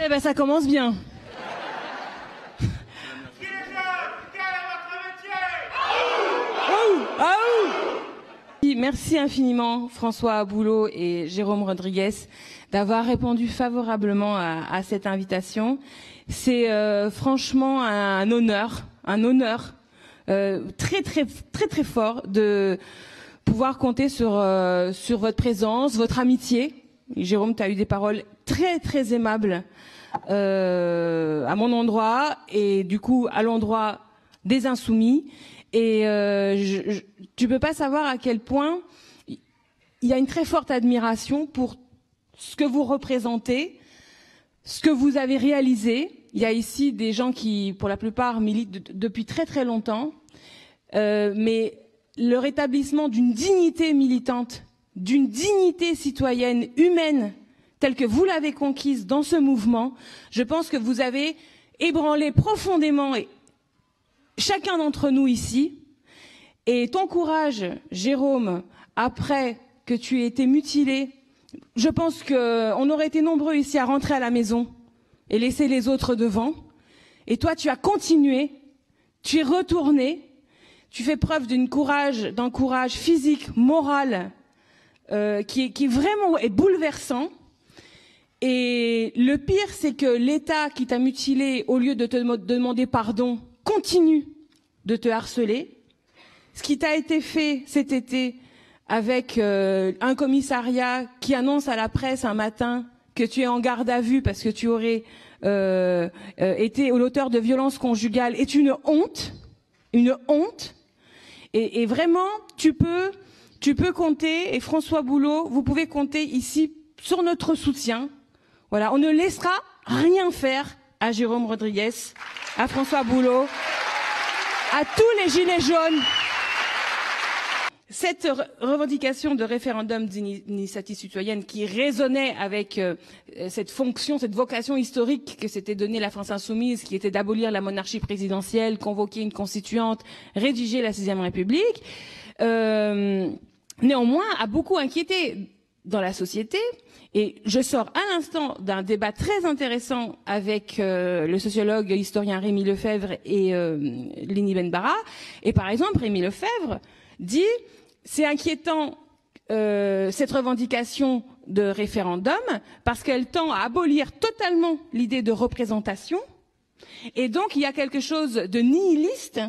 Eh ben ça commence bien. Merci infiniment François Boulot et Jérôme Rodriguez d'avoir répondu favorablement à cette invitation. C'est franchement un honneur très fort de pouvoir compter sur votre présence, votre amitié. Jérôme, tu as eu des paroles très aimables à mon endroit et du coup à l'endroit des Insoumis. Et tu peux pas savoir à quel point il y a une très forte admiration pour ce que vous représentez, ce que vous avez réalisé. Il y a ici des gens qui, pour la plupart, militent depuis très longtemps, mais le rétablissement d'une dignité militante, d'une dignité citoyenne, humaine, telle que vous l'avez conquise dans ce mouvement, je pense que vous avez ébranlé profondément chacun d'entre nous ici, et ton courage, Jérôme, après que tu aies été mutilé, je pense qu'on aurait été nombreux ici à rentrer à la maison et laisser les autres devant. Et toi, tu as continué, tu es retourné, tu fais preuve d'un courage physique, moral, qui vraiment est bouleversant. Et le pire, c'est que l'État qui t'a mutilé, au lieu de te demander pardon, continue de te harceler. Ce qui t'a été fait cet été avec un commissariat qui annonce à la presse un matin que tu es en garde à vue parce que tu aurais été l'auteur de violences conjugales est une honte. Et vraiment, tu peux compter, et François Boulot, vous pouvez compter ici sur notre soutien. Voilà, on ne laissera rien faire à Jérôme Rodriguez, à François Boulot, à tous les gilets jaunes. Cette revendication de référendum d'initiative citoyenne qui résonnait avec cette fonction, cette vocation historique que s'était donnée la France insoumise, qui était d'abolir la monarchie présidentielle, convoquer une constituante, rédiger la 6e République, néanmoins a beaucoup inquiété dans la société. Et je sors à l'instant d'un débat très intéressant avec le sociologue historien Rémi Lefebvre et Lini Benbara. Et par exemple, Rémi Lefebvre dit c'est inquiétant cette revendication de référendum parce qu'elle tend à abolir totalement l'idée de représentation. Et donc il y a quelque chose de nihiliste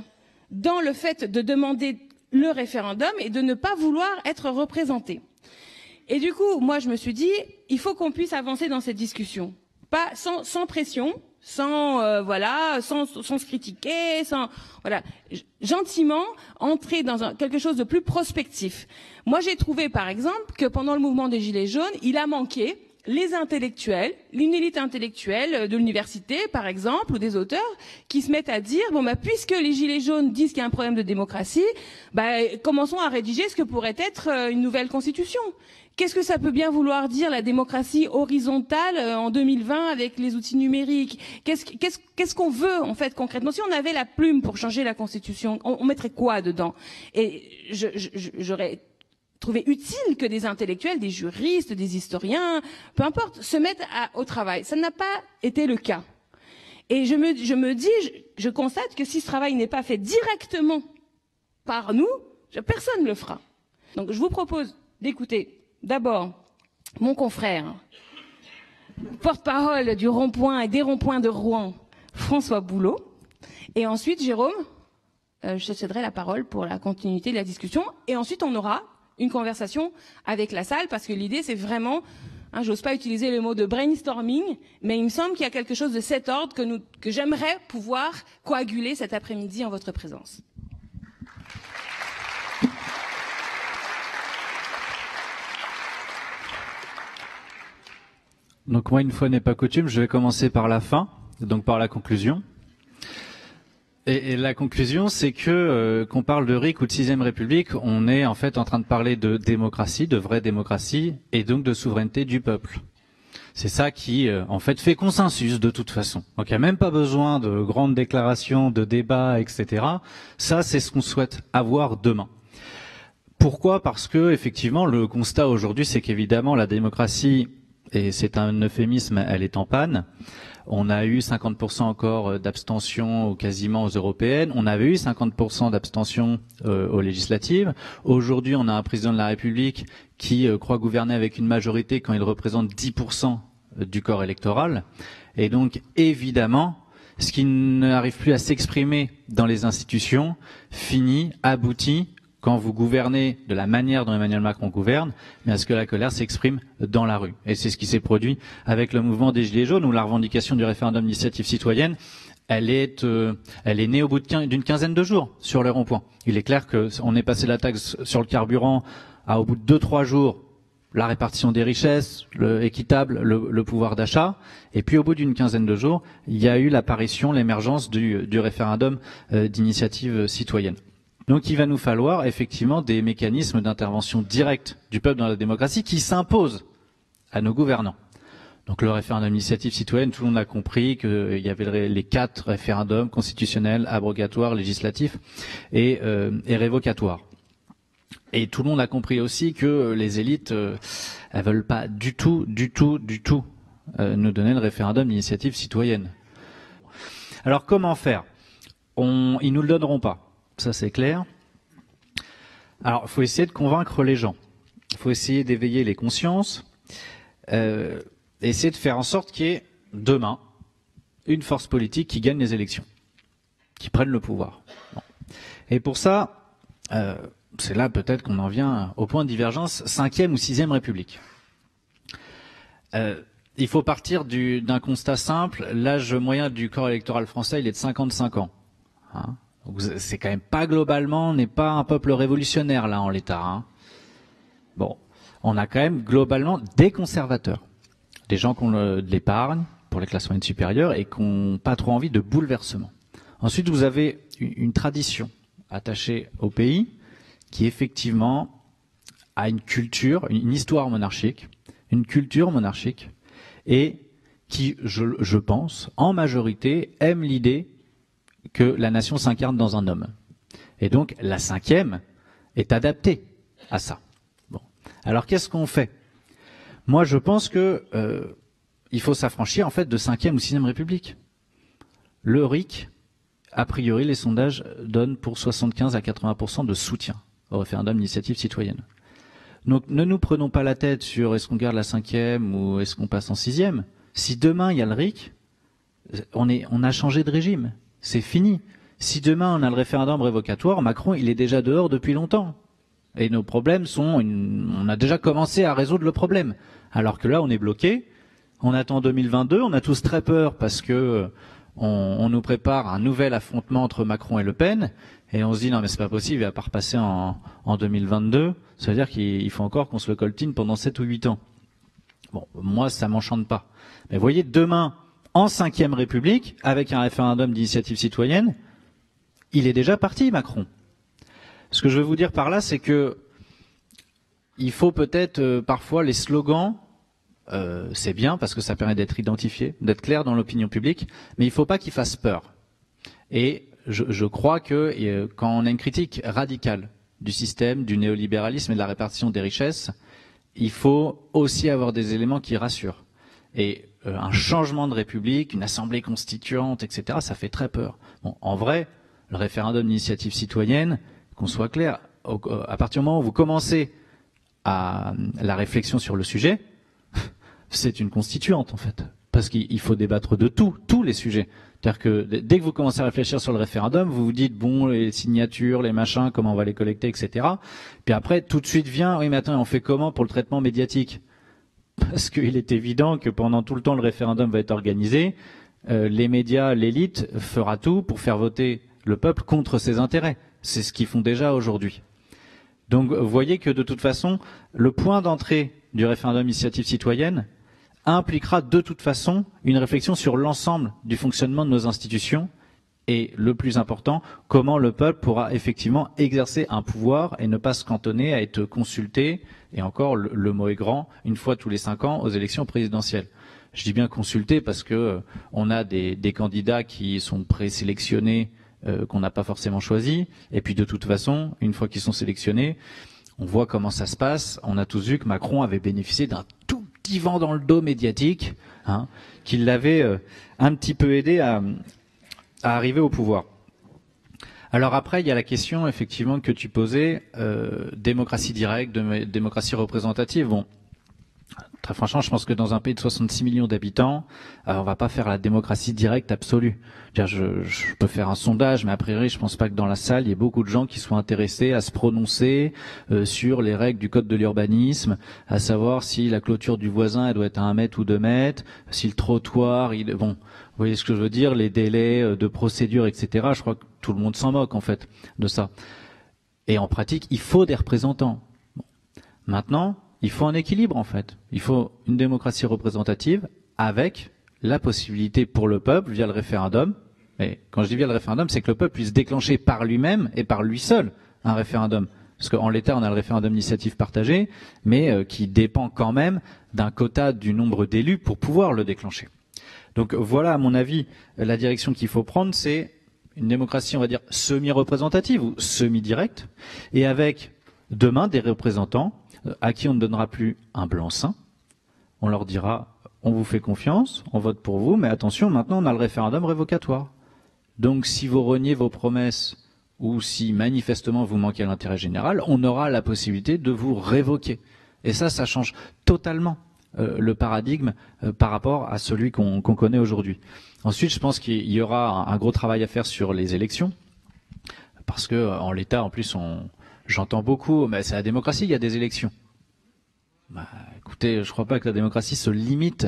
dans le fait de demander le référendum et de ne pas vouloir être représenté. Et du coup, moi, je me suis dit, il faut qu'on puisse avancer dans cette discussion, pas sans pression, sans se critiquer, gentiment entrer dans quelque chose de plus prospectif. Moi, j'ai trouvé, par exemple, que pendant le mouvement des Gilets jaunes, il a manqué les intellectuels, une élite intellectuelle de l'université, par exemple, ou des auteurs, qui se mettent à dire, puisque les Gilets jaunes disent qu'il y a un problème de démocratie, commençons à rédiger ce que pourrait être une nouvelle constitution. Qu'est-ce que ça peut bien vouloir dire, la démocratie horizontale en 2020 avec les outils numériques? Qu'est-ce qu'on veut, en fait, concrètement? Si on avait la plume pour changer la Constitution, on mettrait quoi dedans? Et j'aurais trouvé utile que des intellectuels, des juristes, des historiens, peu importe, se mettent au travail. Ça n'a pas été le cas. Et je constate que si ce travail n'est pas fait directement par nous, personne ne le fera. Donc je vous propose d'écouter d'abord mon confrère, porte-parole du rond-point et des ronds-points de Rouen, François Boulot. Et ensuite, Jérôme, je te céderai la parole pour la continuité de la discussion. Et ensuite, on aura une conversation avec la salle, parce que l'idée, c'est vraiment, j'ose pas utiliser le mot de brainstorming, mais il me semble qu'il y a quelque chose de cet ordre que j'aimerais pouvoir coaguler cet après-midi en votre présence. Donc moi, une fois n'est pas coutume, je vais commencer par la fin, donc par la conclusion. Et la conclusion, c'est que qu'on parle de RIC ou de 6e République, on est en fait en train de parler de démocratie, de vraie démocratie, et donc de souveraineté du peuple. C'est ça qui, en fait, fait consensus de toute façon. Donc il n'y a même pas besoin de grandes déclarations, de débats, etc. Ça, c'est ce qu'on souhaite avoir demain. Pourquoi? Parce que, effectivement, le constat aujourd'hui, c'est qu'évidemment, la démocratie et c'est un euphémisme, elle est en panne. On a eu 50% encore d'abstention quasiment aux européennes. On avait eu 50% d'abstention aux législatives. Aujourd'hui, on a un président de la République qui croit gouverner avec une majorité quand il représente 10% du corps électoral. Et donc, évidemment, ce qui n'arrive plus à s'exprimer dans les institutions finit, aboutit, quand vous gouvernez de la manière dont Emmanuel Macron gouverne, mais à ce que la colère s'exprime dans la rue. Et c'est ce qui s'est produit avec le mouvement des Gilets jaunes, où la revendication du référendum d'initiative citoyenne, elle est née au bout d'une quinzaine de jours sur les ronds-points. Il est clair qu'on est passé la taxe sur le carburant au bout de 2-3 jours, la répartition des richesses, équitable, le pouvoir d'achat, et puis au bout d'une quinzaine de jours, il y a eu l'apparition, l'émergence du référendum d'initiative citoyenne. Donc il va nous falloir effectivement des mécanismes d'intervention directe du peuple dans la démocratie qui s'imposent à nos gouvernants. Donc le référendum d'initiative citoyenne, tout le monde a compris qu'il y avait les 4 référendums constitutionnels, abrogatoires, législatifs et révocatoires. Et tout le monde a compris aussi que les élites, elles veulent pas du tout nous donner le référendum d'initiative citoyenne. Alors comment faire? Ils nous le donneront pas. Ça, c'est clair. Alors, il faut essayer de convaincre les gens. Il faut essayer d'éveiller les consciences. Essayer de faire en sorte qu'il y ait, demain, une force politique qui gagne les élections, qui prenne le pouvoir. Bon. Et pour ça, c'est là peut-être qu'on en vient au point de divergence, 5e ou 6e République. Il faut partir d'un constat simple. L'âge moyen du corps électoral français, il est de 55 ans. Hein? C'est quand même pas globalement, on n'est pas un peuple révolutionnaire là en l'état. Hein. Bon, on a quand même globalement des conservateurs, des gens qui ont de l'épargne pour les classes moyennes supérieures et qui n'ont pas trop envie de bouleversement. Ensuite, vous avez une tradition attachée au pays qui effectivement a une culture, une histoire monarchique, une culture monarchique et qui, je pense, en majorité, aime l'idée que la nation s'incarne dans un homme. Et donc, la 5e est adaptée à ça. Bon. Alors, qu'est-ce qu'on fait? Moi, je pense que il faut s'affranchir, en fait, de 5e ou 6e République. Le RIC, a priori, les sondages donnent pour 75 à 80% de soutien au référendum d'initiative citoyenne. Donc, ne nous prenons pas la tête sur est-ce qu'on garde la 5e ou est-ce qu'on passe en 6e. Si demain, il y a le RIC, on a changé de régime. C'est fini. Si demain on a le référendum révocatoire, Macron il est déjà dehors depuis longtemps. Et nos problèmes on a déjà commencé à résoudre le problème. Alors que là on est bloqué, on attend 2022, on a tous très peur parce que on nous prépare un nouvel affrontement entre Macron et Le Pen, et on se dit non mais c'est pas possible, il va pas repasser en 2022, ça veut dire qu'il faut encore qu'on se le coltine pendant 7 ou 8 ans. Bon, moi ça m'enchante pas. Mais vous voyez, demain, en 5e République, avec un référendum d'initiative citoyenne, il est déjà parti, Macron. Ce que je veux vous dire par là, c'est que il faut peut-être parfois les slogans, c'est bien parce que ça permet d'être identifié, d'être clair dans l'opinion publique, mais il ne faut pas qu'ils fassent peur. Et je crois que quand on a une critique radicale du système, du néolibéralisme et de la répartition des richesses, il faut aussi avoir des éléments qui rassurent. Et un changement de république, une assemblée constituante, etc., ça fait très peur. Bon, en vrai, le référendum d'initiative citoyenne, qu'on soit clair, à partir du moment où vous commencez à la réflexion sur le sujet, c'est une constituante en fait. Parce qu'il faut débattre de tous les sujets. C'est-à-dire que dès que vous commencez à réfléchir sur le référendum, vous vous dites, bon, les signatures, les machins, comment on va les collecter, etc. Puis après, tout de suite vient, oui mais attends, on fait comment pour le traitement médiatique ? Parce qu'il est évident que pendant tout le temps le référendum va être organisé, les médias, l'élite fera tout pour faire voter le peuple contre ses intérêts. C'est ce qu'ils font déjà aujourd'hui. Donc vous voyez que de toute façon, le point d'entrée du référendum d'initiative citoyenne impliquera de toute façon une réflexion sur l'ensemble du fonctionnement de nos institutions et, le plus important, comment le peuple pourra effectivement exercer un pouvoir et ne pas se cantonner à être consulté, et encore le mot est grand, une fois tous les 5 ans aux élections présidentielles. Je dis bien consulté parce que on a des candidats qui sont présélectionnés, qu'on n'a pas forcément choisis, et puis de toute façon, une fois qu'ils sont sélectionnés, on voit comment ça se passe. On a tous vu que Macron avait bénéficié d'un tout petit vent dans le dos médiatique, hein, qui l'avait un petit peu aidé à arriver au pouvoir. Alors après, il y a la question effectivement que tu posais, démocratie directe, démocratie représentative. Bon, très franchement, je pense que dans un pays de 66 millions d'habitants, on va pas faire la démocratie directe absolue. Je peux faire un sondage, mais a priori, je pense pas que dans la salle, il y ait beaucoup de gens qui soient intéressés à se prononcer sur les règles du code de l'urbanisme, à savoir si la clôture du voisin elle doit être à 1 mètre ou 2 mètres, si le trottoir, bon, vous voyez ce que je veux dire, les délais de procédure, etc. Je crois que tout le monde s'en moque en fait de ça. Et en pratique, il faut des représentants. Bon. Maintenant, il faut un équilibre en fait. Il faut une démocratie représentative avec la possibilité pour le peuple, via le référendum, et quand je dis via le référendum, c'est que le peuple puisse déclencher par lui-même et par lui seul un référendum. Parce qu'en l'état, on a le référendum d'initiative partagée, mais qui dépend quand même d'un quota du nombre d'élus pour pouvoir le déclencher. Donc voilà, à mon avis, la direction qu'il faut prendre, c'est une démocratie, on va dire, semi-représentative ou semi-directe, et avec demain des représentants à qui on ne donnera plus un blanc-seing. On leur dira, on vous fait confiance, on vote pour vous, mais attention, maintenant on a le référendum révocatoire. Donc si vous reniez vos promesses ou si manifestement vous manquez à l'intérêt général, on aura la possibilité de vous révoquer. Et ça change totalement le paradigme par rapport à celui qu'on connaît aujourd'hui. Ensuite, je pense qu'il y aura un gros travail à faire sur les élections, parce que en l'état, en plus, j'entends beaucoup, mais c'est la démocratie, il y a des élections. Bah, écoutez, je crois pas que la démocratie se limite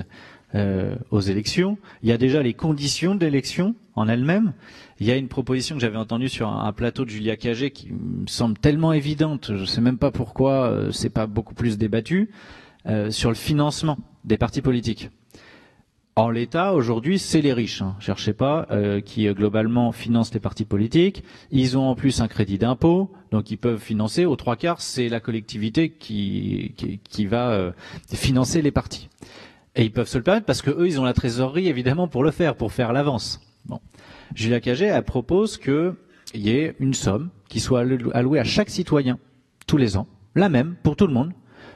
aux élections. Il y a déjà les conditions d'élection en elles-mêmes. Il y a une proposition que j'avais entendue sur un plateau de Julia Cagé qui me semble tellement évidente, je ne sais même pas pourquoi c'est pas beaucoup plus débattu, sur le financement des partis politiques. En l'état, aujourd'hui, c'est les riches, hein, cherchez pas, qui globalement financent les partis politiques. Ils ont en plus un crédit d'impôt, donc ils peuvent financer. Aux 3/4, c'est la collectivité qui va financer les partis. Et ils peuvent se le permettre parce que eux, ils ont la trésorerie évidemment pour le faire, pour faire l'avance. Bon, Julia Cagé, elle propose qu'il y ait une somme qui soit allouée à chaque citoyen tous les ans, la même pour tout le monde,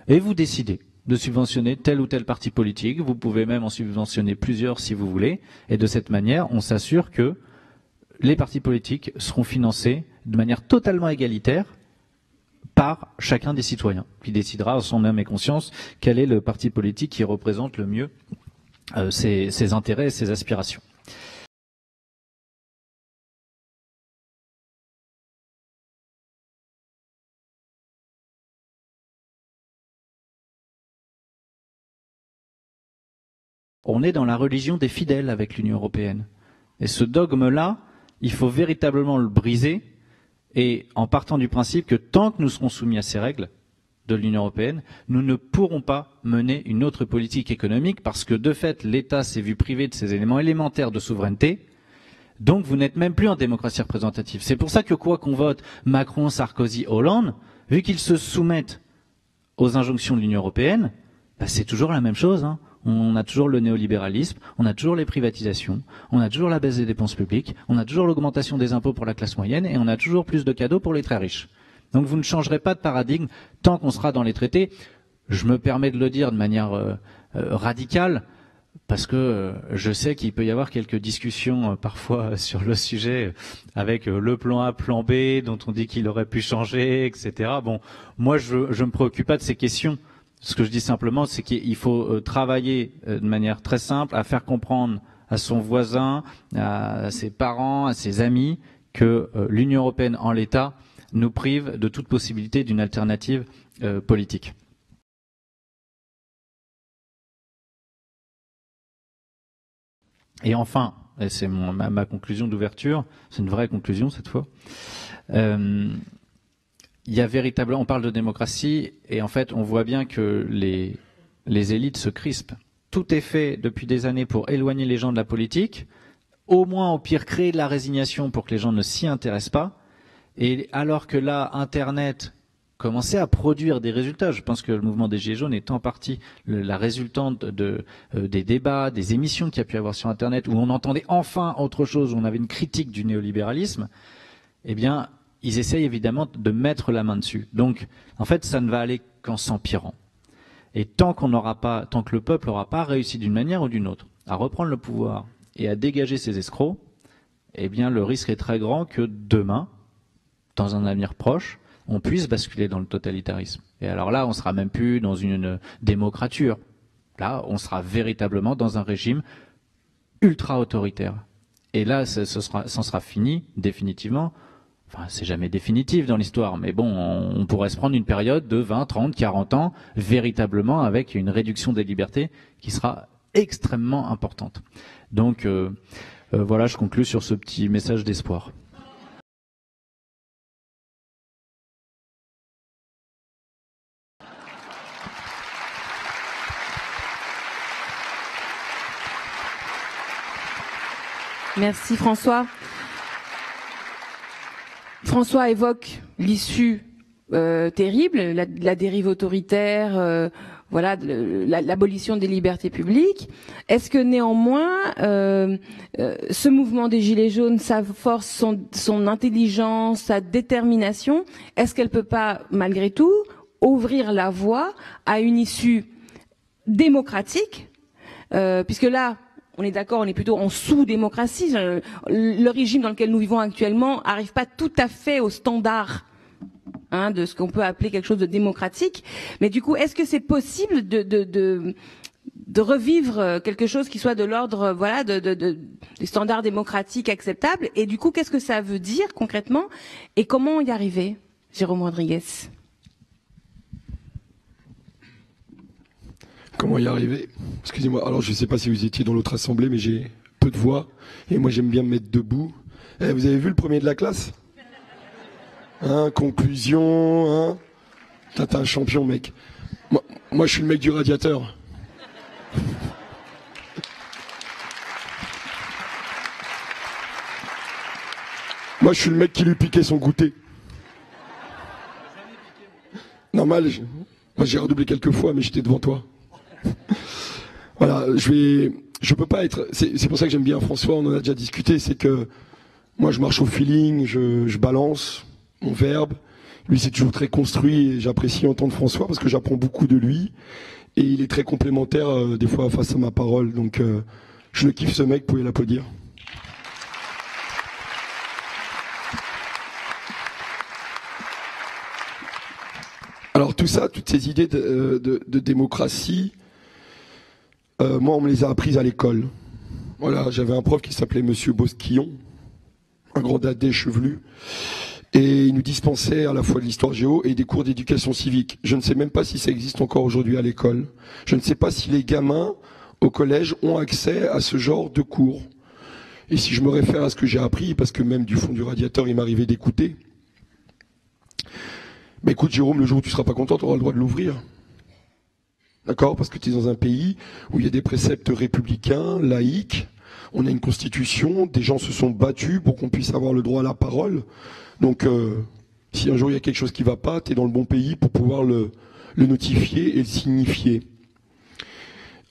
et vous décidez de subventionner tel ou tel parti politique. Vous pouvez même en subventionner plusieurs si vous voulez. Et de cette manière, on s'assure que les partis politiques seront financés de manière totalement égalitaire par chacun des citoyens, qui décidera en son âme et conscience quel est le parti politique qui représente le mieux ses intérêts et ses aspirations. On est dans la religion des fidèles avec l'Union européenne. Et ce dogme-là, il faut véritablement le briser, et en partant du principe que tant que nous serons soumis à ces règles de l'Union européenne, nous ne pourrons pas mener une autre politique économique, parce que de fait, l'État s'est vu privé de ces éléments élémentaires de souveraineté, donc vous n'êtes même plus en démocratie représentative. C'est pour ça que quoi qu'on vote, Macron, Sarkozy, Hollande, vu qu'ils se soumettent aux injonctions de l'Union européenne, bah c'est toujours la même chose, hein. On a toujours le néolibéralisme, on a toujours les privatisations, on a toujours la baisse des dépenses publiques, on a toujours l'augmentation des impôts pour la classe moyenne et on a toujours plus de cadeaux pour les très riches. Donc vous ne changerez pas de paradigme tant qu'on sera dans les traités. Je me permets de le dire de manière radicale parce que je sais qu'il peut y avoir quelques discussions parfois sur le sujet avec le plan A, plan B dont on dit qu'il aurait pu changer, etc. Bon, moi je me préoccupe pas de ces questions. Ce que je dis simplement, c'est qu'il faut travailler de manière très simple à faire comprendre à son voisin, à ses parents, à ses amis, que l'Union européenne en l'état nous prive de toute possibilité d'une alternative politique. Et enfin, et c'est ma conclusion d'ouverture, c'est une vraie conclusion cette fois, il y a véritablement, on parle de démocratie, et en fait, on voit bien que les élites se crispent. Tout est fait depuis des années pour éloigner les gens de la politique, au moins au pire créer de la résignation pour que les gens ne s'y intéressent pas, et alors que là, Internet commençait à produire des résultats, je pense que le mouvement des Gilets jaunes est en partie la résultante des débats, des émissions qu'il y a pu avoir sur Internet, où on entendait enfin autre chose, où on avait une critique du néolibéralisme, eh bien, ils essayent évidemment de mettre la main dessus. Donc, en fait, ça ne va aller qu'en s'empirant. Et tant que le peuple n'aura pas réussi d'une manière ou d'une autre à reprendre le pouvoir et à dégager ces escrocs, eh bien le risque est très grand que demain, dans un avenir proche, on puisse basculer dans le totalitarisme. Et alors là, on sera même plus dans une démocrature. Là, on sera véritablement dans un régime ultra autoritaire. Et là, ça sera fini, définitivement. Enfin, c'est jamais définitif dans l'histoire, mais bon, on pourrait se prendre une période de 20, 30, 40 ans, véritablement avec une réduction des libertés qui sera extrêmement importante. Donc, voilà, je conclus sur ce petit message d'espoir. Merci François. François évoque l'issue terrible, la dérive autoritaire, voilà, l'abolition des libertés publiques. Est-ce que néanmoins, ce mouvement des Gilets jaunes, sa force, son intelligence, sa détermination, est-ce qu'elle peut pas, malgré tout, ouvrir la voie à une issue démocratique, puisque là, on est d'accord, on est plutôt en sous-démocratie. Le régime dans lequel nous vivons actuellement n'arrive pas tout à fait au standard de ce qu'on peut appeler quelque chose de démocratique. Mais du coup, est-ce que c'est possible de revivre quelque chose qui soit de l'ordre, voilà, des standards démocratiques acceptables? Et du coup, qu'est-ce que ça veut dire concrètement? Et comment y arriver, Jérôme Rodriguez? Comment y arriver? Excusez-moi, alors je ne sais pas si vous étiez dans l'autre assemblée, mais j'ai peu de voix, et moi j'aime bien me mettre debout. Vous avez vu le premier de la classe? Conclusion, T'es un champion, mec. Moi je suis le mec du radiateur. Moi je suis le mec qui lui piquait son goûter. Normal, moi j'ai redoublé quelques fois, mais j'étais devant toi. Voilà, je peux pas être. C'est pour ça que j'aime bien François. On en a déjà discuté. C'est que moi, je marche au feeling, je balance mon verbe. Lui, c'est toujours très construit et j'apprécie entendre François parce que j'apprends beaucoup de lui et il est très complémentaire des fois face à ma parole. Donc, je le kiffe ce mec. Vous pouvez l'applaudir. Alors tout ça, toutes ces idées de démocratie. Moi, on me les a apprises à l'école. Voilà, j'avais un prof qui s'appelait Monsieur Bosquillon, un grand dadais chevelu, et il nous dispensait à la fois de l'histoire géo et des cours d'éducation civique. Je ne sais même pas si ça existe encore aujourd'hui à l'école. Je ne sais pas si les gamins au collège ont accès à ce genre de cours. Et si je me réfère à ce que j'ai appris, parce que même du fond du radiateur, il m'arrivait d'écouter. Mais écoute, Jérôme, le jour où tu seras pas content, tu auras le droit de l'ouvrir. D'accord? Parce que tu es dans un pays où il y a des préceptes républicains, laïques, on a une constitution, des gens se sont battus pour qu'on puisse avoir le droit à la parole. Donc, si un jour il y a quelque chose qui ne va pas, tu es dans le bon pays pour pouvoir le notifier et le signifier.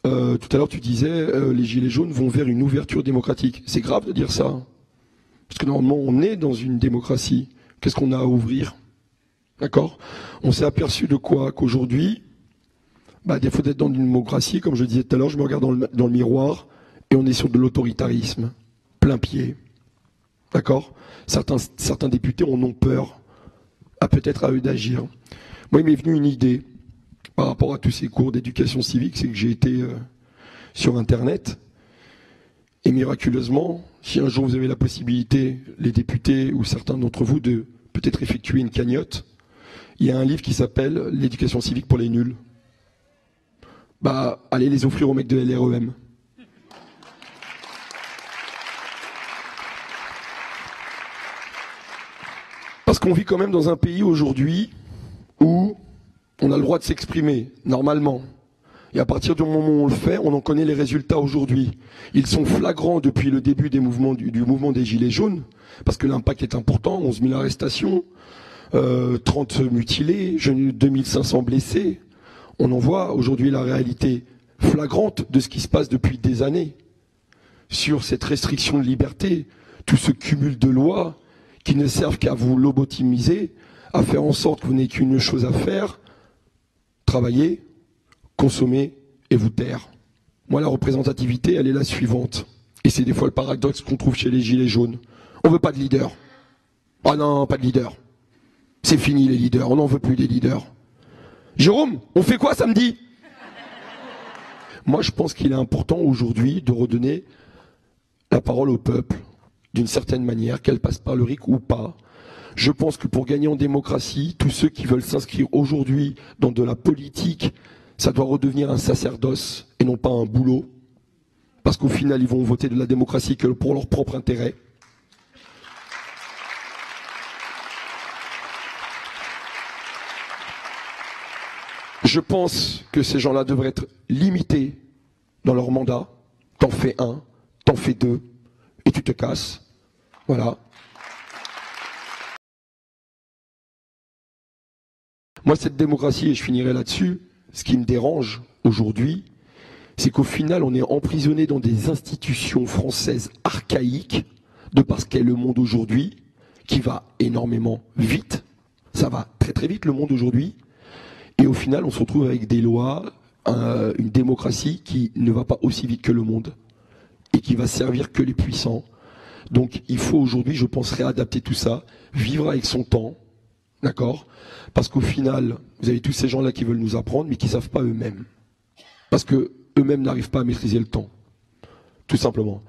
Tout à l'heure, tu disais, les Gilets jaunes vont vers une ouverture démocratique. C'est grave de dire ça. Parce que normalement, on est dans une démocratie. Qu'est-ce qu'on a à ouvrir? D'accord? On s'est aperçu de quoi? Qu'aujourd'hui, à défaut d'être dans une démocratie, comme je disais tout à l'heure, je me regarde dans le miroir et on est sur de l'autoritarisme, plein pied. D'accord? Certains députés en ont peur, peut-être à eux d'agir. Moi, il m'est venu une idée par rapport à tous ces cours d'éducation civique, c'est que j'ai été sur Internet et miraculeusement, si un jour vous avez la possibilité, les députés ou certains d'entre vous, de peut-être effectuer une cagnotte, il y a un livre qui s'appelle « L'éducation civique pour les nuls ». Allez les offrir aux mecs de LREM. Parce qu'on vit quand même dans un pays aujourd'hui où on a le droit de s'exprimer, normalement. Et à partir du moment où on le fait, on en connaît les résultats aujourd'hui. Ils sont flagrants depuis le début du mouvement des Gilets jaunes, parce que l'impact est important, 11 000 arrestations, 30 mutilés, 2500 blessés. On en voit aujourd'hui la réalité flagrante de ce qui se passe depuis des années sur cette restriction de liberté, tout ce cumul de lois qui ne servent qu'à vous lobotomiser, à faire en sorte que vous n'ayez qu'une chose à faire, travailler, consommer et vous taire. Moi, la représentativité, elle est la suivante. Et c'est des fois le paradoxe qu'on trouve chez les gilets jaunes. On veut pas de leader. Ah non, pas de leader. C'est fini les leaders, on n'en veut plus des leaders. Jérôme, on fait quoi samedi? Moi, je pense qu'il est important aujourd'hui de redonner la parole au peuple, d'une certaine manière, qu'elle passe par le RIC ou pas. Je pense que pour gagner en démocratie, tous ceux qui veulent s'inscrire aujourd'hui dans de la politique, ça doit redevenir un sacerdoce et non pas un boulot. Parce qu'au final, ils vont voter de la démocratie que pour leur propre intérêt. Je pense que ces gens-là devraient être limités dans leur mandat. T'en fais un, t'en fais deux, et tu te casses. Voilà. Moi, cette démocratie, et je finirai là-dessus, ce qui me dérange aujourd'hui, c'est qu'au final, on est emprisonné dans des institutions françaises archaïques, de parce qu'est le monde aujourd'hui, qui va énormément vite. Ça va très très vite, le monde aujourd'hui. Et au final, on se retrouve avec des lois, une démocratie qui ne va pas aussi vite que le monde et qui va servir que les puissants. Donc il faut aujourd'hui, je pense, réadapter tout ça, vivre avec son temps, d'accord? Parce qu'au final, vous avez tous ces gens-là qui veulent nous apprendre, mais qui ne savent pas eux-mêmes. Parce que eux-mêmes n'arrivent pas à maîtriser le temps. Tout simplement.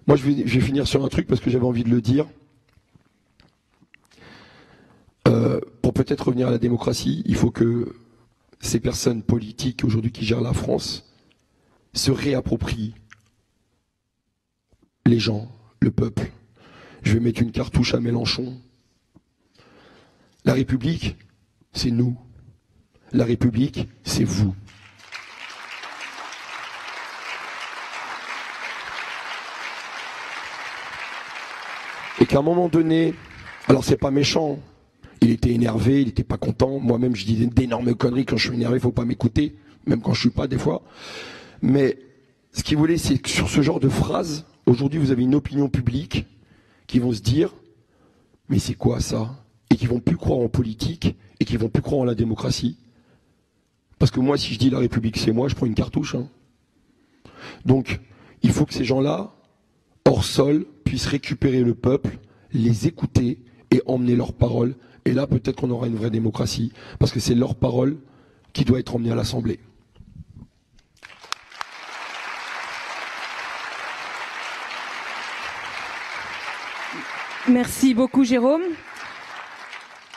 Moi, je vais finir sur un truc parce que j'avais envie de le dire. Pour peut-être revenir à la démocratie, il faut que ces personnes politiques aujourd'hui qui gèrent la France se réapproprient les gens, le peuple. Je vais mettre une cartouche à Mélenchon. La République, c'est nous. La République, c'est vous. Et qu'à un moment donné, alors c'est pas méchant, il était énervé, il n'était pas content. Moi-même, je dis d'énormes conneries quand je suis énervé, il ne faut pas m'écouter, même quand je ne suis pas des fois. Mais ce qu'il voulait, c'est que sur ce genre de phrases, aujourd'hui, vous avez une opinion publique qui vont se dire « Mais c'est quoi ça ?» et qui vont plus croire en politique et qui vont plus croire en la démocratie. Parce que moi, si je dis la République, c'est moi, je prends une cartouche. Hein. Donc, il faut que ces gens-là, hors sol, puissent récupérer le peuple, les écouter et emmener leurs paroles. Et là, peut-être qu'on aura une vraie démocratie, parce que c'est leur parole qui doit être emmenée à l'Assemblée. Merci beaucoup, Jérôme.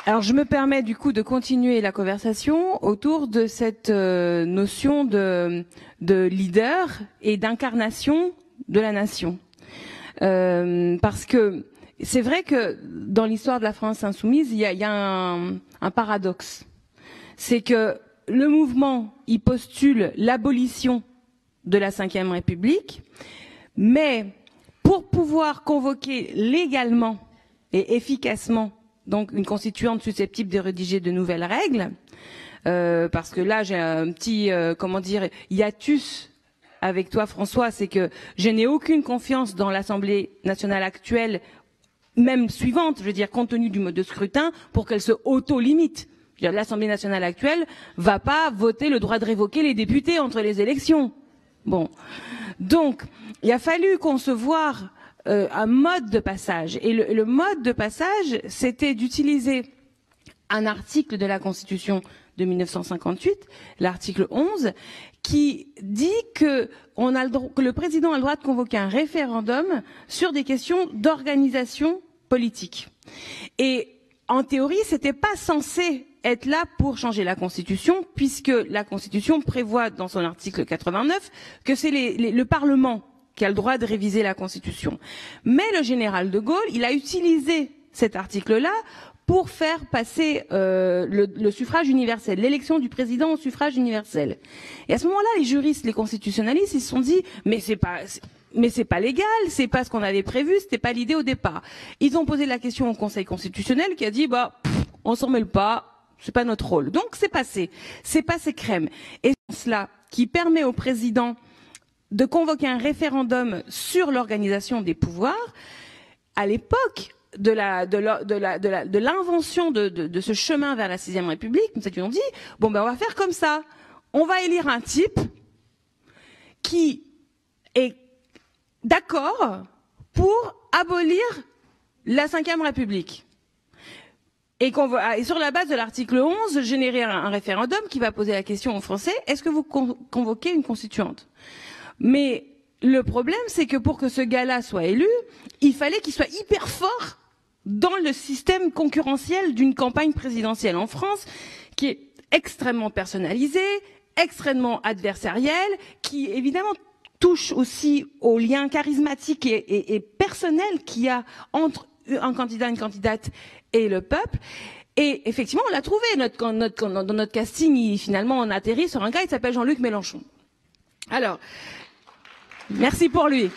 Alors, je me permets du coup de continuer la conversation autour de cette notion de leader et d'incarnation de la nation. Parce que c'est vrai que dans l'histoire de la France insoumise, il y a un paradoxe. C'est que le mouvement, il postule l'abolition de la Ve République, mais pour pouvoir convoquer légalement et efficacement donc une constituante susceptible de rédiger de nouvelles règles, parce que là j'ai un petit hiatus avec toi François, c'est que je n'ai aucune confiance dans l'Assemblée nationale actuelle, même suivante, je veux dire, compte tenu du mode de scrutin, pour qu'elle se auto-limite. L'Assemblée nationale actuelle va pas voter le droit de révoquer les députés entre les élections. Bon. Donc, il a fallu concevoir un mode de passage. Et le mode de passage, c'était d'utiliser un article de la Constitution de 1958, l'article 11, qui dit que le président a le droit de convoquer un référendum sur des questions d'organisation politique. Et en théorie, c'était pas censé être là pour changer la Constitution, puisque la Constitution prévoit dans son article 89 que c'est le Parlement qui a le droit de réviser la Constitution. Mais le général de Gaulle, il a utilisé cet article-là pour faire passer le suffrage universel, l'élection du président au suffrage universel. Et à ce moment-là, les juristes, les constitutionnalistes, ils se sont dit mais c'est pas légal, c'est pas ce qu'on avait prévu, c'était pas l'idée au départ. Ils ont posé la question au Conseil constitutionnel qui a dit on s'en mêle pas, c'est pas notre rôle. Donc c'est passé crème. Et c'est cela qui permet au président de convoquer un référendum sur l'organisation des pouvoirs. À l'époque de l'invention de ce chemin vers la 6e République, nous avions dit on va faire comme ça. on va élire un type qui est d'accord pour abolir la Ve République. Et sur la base de l'article 11, générer un référendum qui va poser la question aux Français, est-ce que vous convoquez une constituante? Mais le problème, c'est que pour que ce gars-là soit élu, il fallait qu'il soit hyper fort dans le système concurrentiel d'une campagne présidentielle en France, qui est extrêmement personnalisée, extrêmement adversarielle, qui évidemment touche aussi aux liens charismatiques et personnels qu'il y a entre un candidat, une candidate et le peuple. Et effectivement, on l'a trouvé. Dans notre casting, finalement, on atterrit sur un gars, il s'appelle Jean-Luc Mélenchon. Alors, merci pour lui.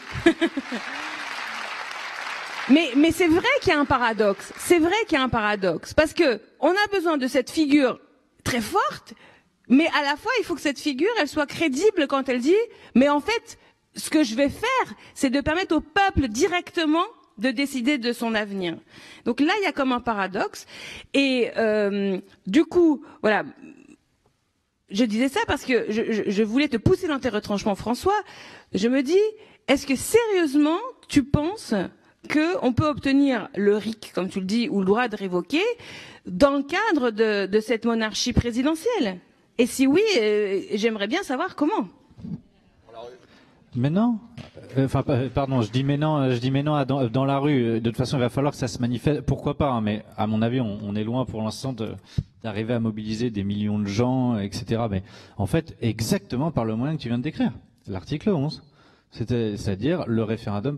Mais c'est vrai qu'il y a un paradoxe. C'est vrai qu'il y a un paradoxe. Parce que on a besoin de cette figure très forte, mais à la fois, il faut que cette figure, elle soit crédible quand elle dit, mais en fait, ce que je vais faire, c'est de permettre au peuple directement de décider de son avenir. Donc là, il y a comme un paradoxe. Et du coup, voilà, je disais ça parce que je voulais te pousser dans tes retranchements, François. Je me dis, est-ce que sérieusement, tu penses qu'on peut obtenir le RIC, comme tu le dis, ou le droit de révoquer, dans le cadre de cette monarchie présidentielle? Et si oui, j'aimerais bien savoir comment. Mais non. Pardon, je dis mais non dans la rue. De toute façon, il va falloir que ça se manifeste. Pourquoi pas, hein, mais à mon avis, on est loin pour l'instant d'arriver à mobiliser des millions de gens, etc. Mais en fait, exactement par le moyen que tu viens de décrire, l'article 11. C'est-à-dire le référendum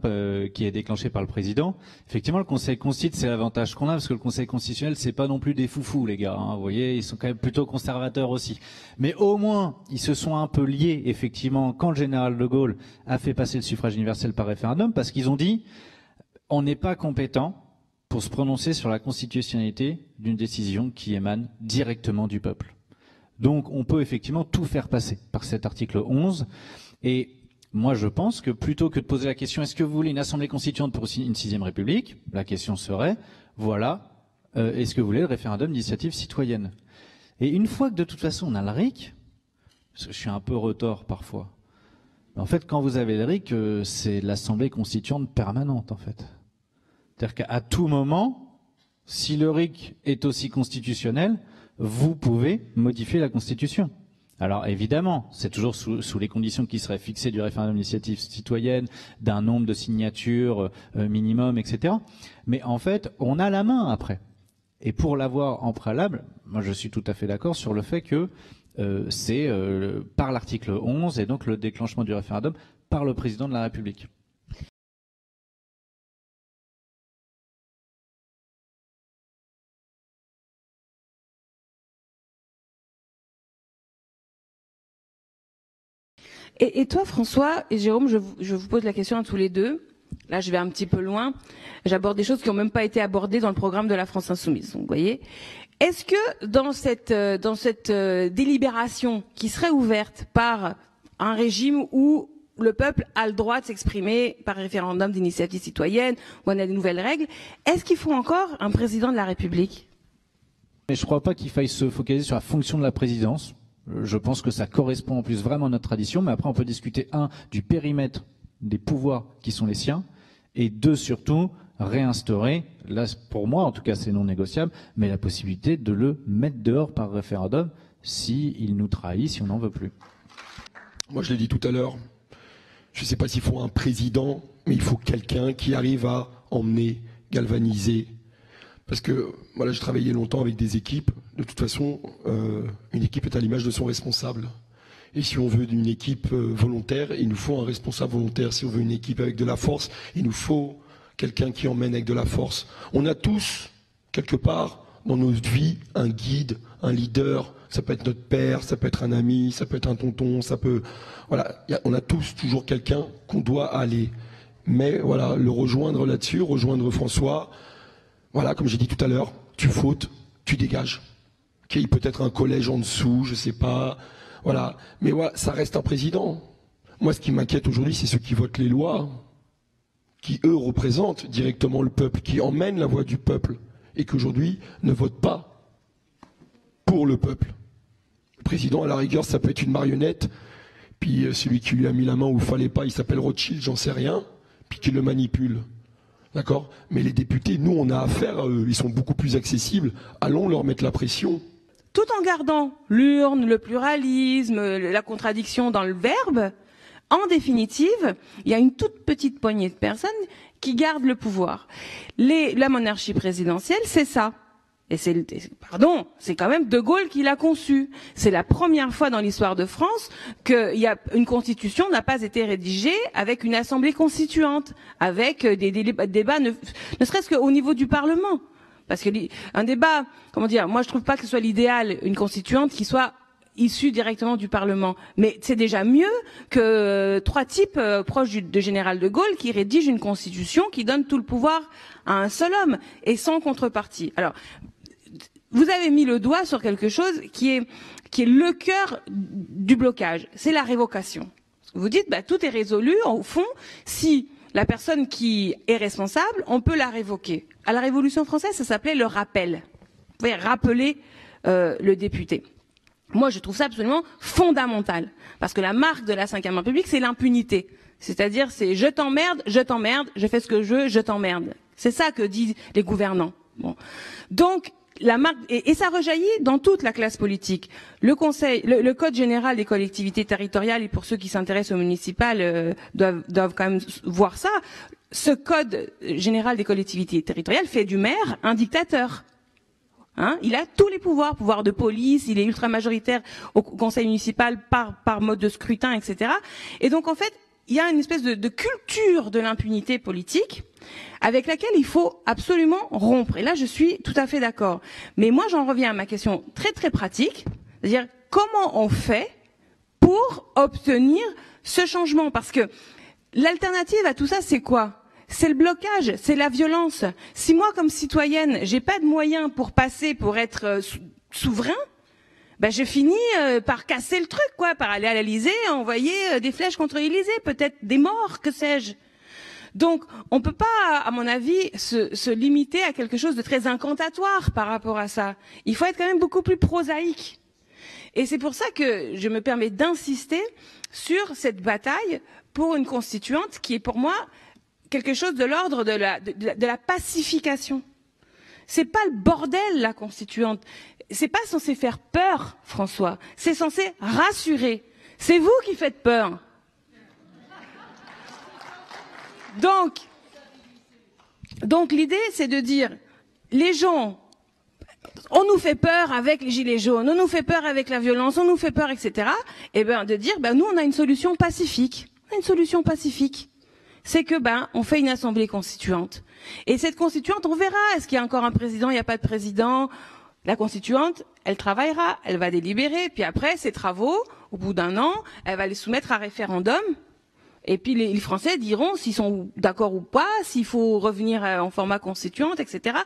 qui est déclenché par le président. Effectivement, le Conseil constitutionnel, c'est l'avantage qu'on a, parce que le Conseil constitutionnel, c'est pas non plus des foufous, les gars. Hein, vous voyez, ils sont quand même plutôt conservateurs aussi. Mais au moins, ils se sont un peu liés, effectivement, quand le général de Gaulle a fait passer le suffrage universel par référendum, parce qu'ils ont dit, on n'est pas compétent pour se prononcer sur la constitutionnalité d'une décision qui émane directement du peuple. Donc, on peut effectivement tout faire passer par cet article 11. Et moi, je pense que plutôt que de poser la question, est-ce que vous voulez une assemblée constituante pour une 6e République? La question serait, voilà, est-ce que vous voulez le référendum d'initiative citoyenne? Et une fois que de toute façon on a le RIC, parce que je suis un peu retors parfois, mais en fait, quand vous avez le RIC, c'est l'assemblée constituante permanente, en fait. C'est-à-dire qu'à tout moment, si le RIC est aussi constitutionnel, vous pouvez modifier la Constitution. Alors évidemment, c'est toujours sous les conditions qui seraient fixées du référendum d'initiative citoyenne, d'un nombre de signatures minimum, etc. Mais en fait, on a la main après. Et pour l'avoir en préalable, moi je suis tout à fait d'accord sur le fait que c'est par l'article 11 et donc le déclenchement du référendum par le président de la République. Et toi, François et Jérôme, je vous pose la question à tous les deux. Là, je vais un petit peu loin. J'aborde des choses qui n'ont même pas été abordées dans le programme de la France Insoumise. Donc, vous voyez, est-ce que dans cette délibération qui serait ouverte par un régime où le peuple a le droit de s'exprimer par référendum d'initiative citoyenne, où on a des nouvelles règles, est-ce qu'il faut encore un président de la République? Mais je ne crois pas qu'il faille se focaliser sur la fonction de la présidence. Je pense que ça correspond en plus vraiment à notre tradition, mais après on peut discuter, du périmètre des pouvoirs qui sont les siens, et surtout, réinstaurer, là pour moi en tout cas c'est non négociable, mais la possibilité de le mettre dehors par référendum s'il nous trahit, si on n'en veut plus. Moi je l'ai dit tout à l'heure, je ne sais pas s'il faut un président, mais il faut quelqu'un qui arrive à emmener, galvaniser. Parce que voilà, j'ai travaillé longtemps avec des équipes. De toute façon, une équipe est à l'image de son responsable. Et si on veut une équipe volontaire, il nous faut un responsable volontaire. Si on veut une équipe avec de la force, il nous faut quelqu'un qui emmène avec de la force. On a tous, quelque part, dans notre vie, un guide, un leader. Ça peut être notre père, ça peut être un ami, ça peut être un tonton, ça peut... Voilà, on a tous toujours quelqu'un qu'on doit aller. Mais voilà, le rejoindre là-dessus, rejoindre François... Voilà, comme j'ai dit tout à l'heure, tu fautes, tu dégages. Qu'il y ait peut-être un collège en dessous, je sais pas. Voilà. Mais voilà, ça reste un président. Moi, ce qui m'inquiète aujourd'hui, c'est ceux qui votent les lois, qui, eux, représentent directement le peuple, qui emmènent la voix du peuple, et qu'aujourd'hui ne votent pas pour le peuple. président, à la rigueur, ça peut être une marionnette. Puis celui qui lui a mis la main où il fallait pas, il s'appelle Rothschild, j'en sais rien. Puis qui le manipule. D'accord? Mais les députés, nous, on a affaire, ils sont beaucoup plus accessibles. Allons leur mettre la pression. Tout en gardant l'urne, le pluralisme, la contradiction dans le verbe, en définitive, il y a une toute petite poignée de personnes qui gardent le pouvoir. La monarchie présidentielle, c'est ça. Et c'est quand même De Gaulle qui l'a conçu. C'est la première fois dans l'histoire de France une constitution n'a pas été rédigée avec une assemblée constituante, avec des débats, ne serait-ce qu'au niveau du Parlement. Parce que un débat, comment dire, moi je trouve pas que ce soit l'idéal, une constituante qui soit issue directement du Parlement. Mais c'est déjà mieux que 3 types proches de général de Gaulle qui rédigent une constitution qui donne tout le pouvoir à un seul homme et sans contrepartie. Alors, vous avez mis le doigt sur quelque chose qui est le cœur du blocage, c'est la révocation. Vous dites, tout est résolu, au fond, si la personne qui est responsable, on peut la révoquer. À la Révolution française, ça s'appelait le rappel. Vous pouvez rappeler le député. Moi, je trouve ça absolument fondamental, parce que la marque de la Ve République, c'est l'impunité. C'est-à-dire, c'est je t'emmerde, je fais ce que je veux, je t'emmerde. C'est ça que disent les gouvernants. Bon. Donc, la marque, et ça rejaillit dans toute la classe politique. Le Code général des collectivités territoriales, et pour ceux qui s'intéressent aux municipales, doivent quand même voir ça. Ce Code général des collectivités territoriales fait du maire un dictateur. Il a tous les pouvoirs, pouvoir de police, il est ultra majoritaire au conseil municipal par mode de scrutin, etc. Et donc en fait, il y a une espèce de culture de l'impunité politique avec laquelle il faut absolument rompre. Et là, je suis tout à fait d'accord. Mais moi, j'en reviens à ma question très très pratique, c'est-à-dire comment on fait pour obtenir ce changement? Parce que l'alternative à tout ça, c'est quoi? C'est le blocage, c'est la violence. Si moi, comme citoyenne, j'ai pas de moyens pour passer, pour être souverain, je finis par casser le truc, par aller à l'Élysée, envoyer des flèches contre l'Élysée, peut-être des morts, que sais-je. Donc, on peut pas, à mon avis, se limiter à quelque chose de très incantatoire par rapport à ça. Il faut être quand même beaucoup plus prosaïque. Et c'est pour ça que je me permets d'insister sur cette bataille pour une constituante qui est pour moi quelque chose de l'ordre de la pacification. C'est pas le bordel, la constituante. C'est pas censé faire peur, François. C'est censé rassurer. C'est vous qui faites peur. Donc l'idée, c'est de dire, les gens, on nous fait peur avec les gilets jaunes, on nous fait peur avec la violence, on nous fait peur, etc. Et de dire, nous, on a une solution pacifique. On a une solution pacifique. C'est que, on fait une assemblée constituante. Et cette constituante, on verra, est-ce qu'il y a encore un président, il n'y a pas de président. La constituante, elle travaillera, elle va délibérer, puis après, ses travaux, au bout d'1 an, elle va les soumettre à référendum. Et puis les Français diront s'ils sont d'accord ou pas, s'il faut revenir en format constituante, etc.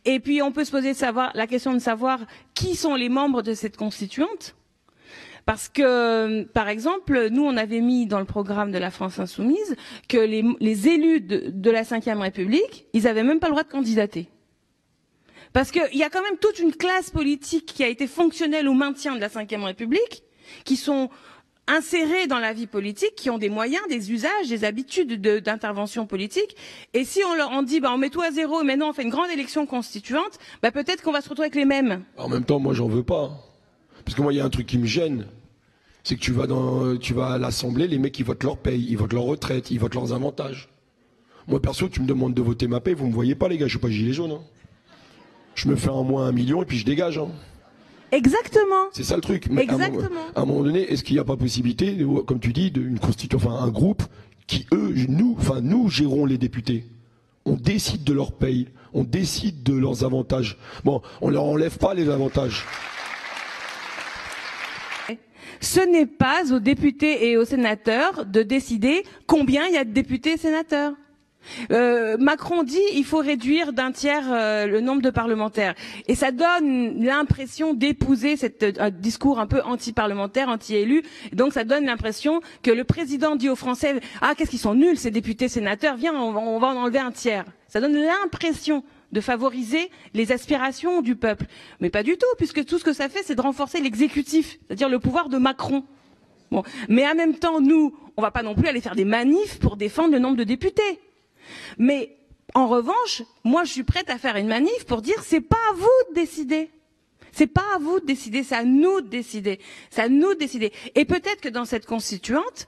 Et puis on peut se poser la question de savoir qui sont les membres de cette constituante. Parce que, par exemple, nous, on avait mis dans le programme de la France Insoumise que les élus de la Ve République, ils avaient même pas le droit de candidater. Parce qu'il y a quand même toute une classe politique qui a été fonctionnelle au maintien de la Ve République, qui sont insérés dans la vie politique, qui ont des moyens, des usages, des habitudes d'intervention politique. Et si on leur dit, on met tout à zéro, et maintenant on fait une grande élection constituante, peut-être qu'on va se retrouver avec les mêmes. En même temps, moi, j'en veux pas. Parce que moi, il y a un truc qui me gêne. C'est que tu vas à l'Assemblée, les mecs, ils votent leur paye, ils votent leur retraite, ils votent leurs avantages. Moi, perso, tu me demandes de voter ma paye, vous me voyez pas, les gars, je suis pas gilet jaune. Je me fais en moins 1 million et puis je dégage. Exactement. C'est ça le truc. Mais exactement. À un moment donné, est-ce qu'il n'y a pas possibilité, comme tu dis, d'une constitution, un groupe qui, nous gérons les députés. On décide de leur paye, on décide de leurs avantages. Bon, on leur enlève pas les avantages. Ce n'est pas aux députés et aux sénateurs de décider combien il y a de députés et sénateurs. Macron dit il faut réduire d'1 tiers le nombre de parlementaires et ça donne l'impression d'épouser un discours un peu anti-parlementaire, anti-élu. Donc ça donne l'impression que le président dit aux Français qu'est-ce qu'ils sont nuls ces députés sénateurs, viens on va en enlever 1 tiers. Ça donne l'impression de favoriser les aspirations du peuple. Mais pas du tout, puisque tout ce que ça fait, c'est de renforcer l'exécutif, c'est-à-dire le pouvoir de Macron. Bon. Mais en même temps, nous, on va pas non plus aller faire des manifs pour défendre le nombre de députés. Mais en revanche, moi, je suis prête à faire une manif pour dire c'est pas à vous de décider. C'est pas à vous de décider, c'est à nous de décider. C'est à nous de décider. Et peut-être que dans cette constituante,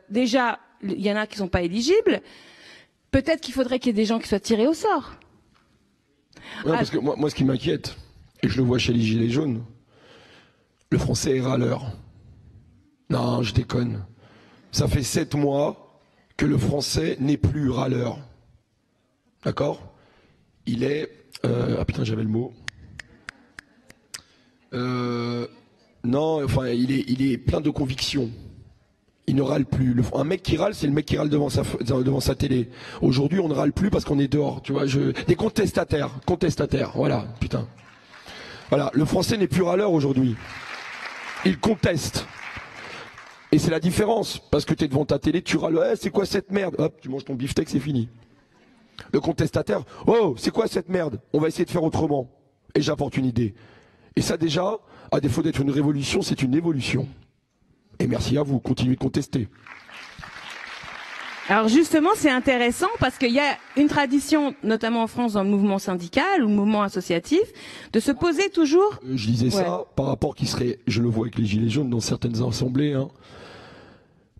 déjà, il y en a qui sont pas éligibles. Peut-être qu'il faudrait qu'il y ait des gens qui soient tirés au sort. Ouais, parce que moi, ce qui m'inquiète, et je le vois chez les Gilets jaunes, le français est râleur. Non, je déconne. Ça fait 7 mois que le français n'est plus râleur. D'accord? Il est... ah putain, j'avais le mot. Non, enfin, il est plein de convictions. Il ne râle plus. Un mec qui râle, c'est le mec qui râle devant sa télé. Aujourd'hui, on ne râle plus parce qu'on est dehors, tu vois. Des contestataires, voilà, putain. Voilà, le français n'est plus râleur aujourd'hui. Il conteste. Et c'est la différence, parce que tu es devant ta télé, tu râles, ouais, c'est quoi cette merde? Hop, tu manges ton beefsteak, c'est fini. Le contestataire, oh, c'est quoi cette merde? On va essayer de faire autrement. Et j'apporte une idée. Et ça déjà, à défaut d'être une révolution, c'est une évolution. Et merci à vous, continuez de contester. Alors justement, c'est intéressant parce qu'il y a une tradition, notamment en France, dans le mouvement syndical ou le mouvement associatif, de se poser toujours... Je disais ça par rapport qui serait, je le vois avec les Gilets jaunes dans certaines assemblées, hein.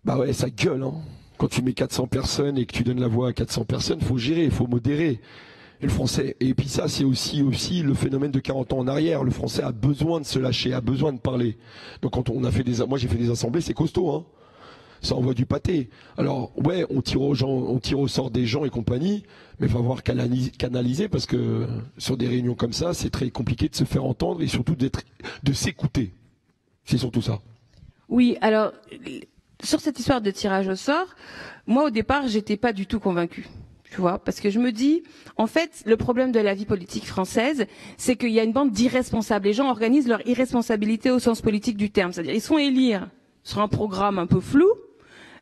Bah ouais, ça gueule, hein. Quand tu mets 400 personnes et que tu donnes la voix à 400 personnes, faut gérer, faut modérer. Et le français, et puis ça, c'est aussi le phénomène de 40 ans en arrière. Le français a besoin de se lâcher, a besoin de parler. Donc quand on a fait moi j'ai fait des assemblées, c'est costaud, hein. Ça envoie du pâté. Alors ouais, on tire au sort des gens et compagnie, mais il va falloir canaliser parce que sur des réunions comme ça, c'est très compliqué de se faire entendre et surtout de s'écouter. C'est surtout ça. Oui, alors sur cette histoire de tirage au sort, moi au départ, j'étais pas du tout convaincue. Tu vois, parce que je me dis, en fait, le problème de la vie politique française, c'est qu'il y a une bande d'irresponsables. Les gens organisent leur irresponsabilité au sens politique du terme. C'est-à-dire, ils se font élire sur un programme un peu flou,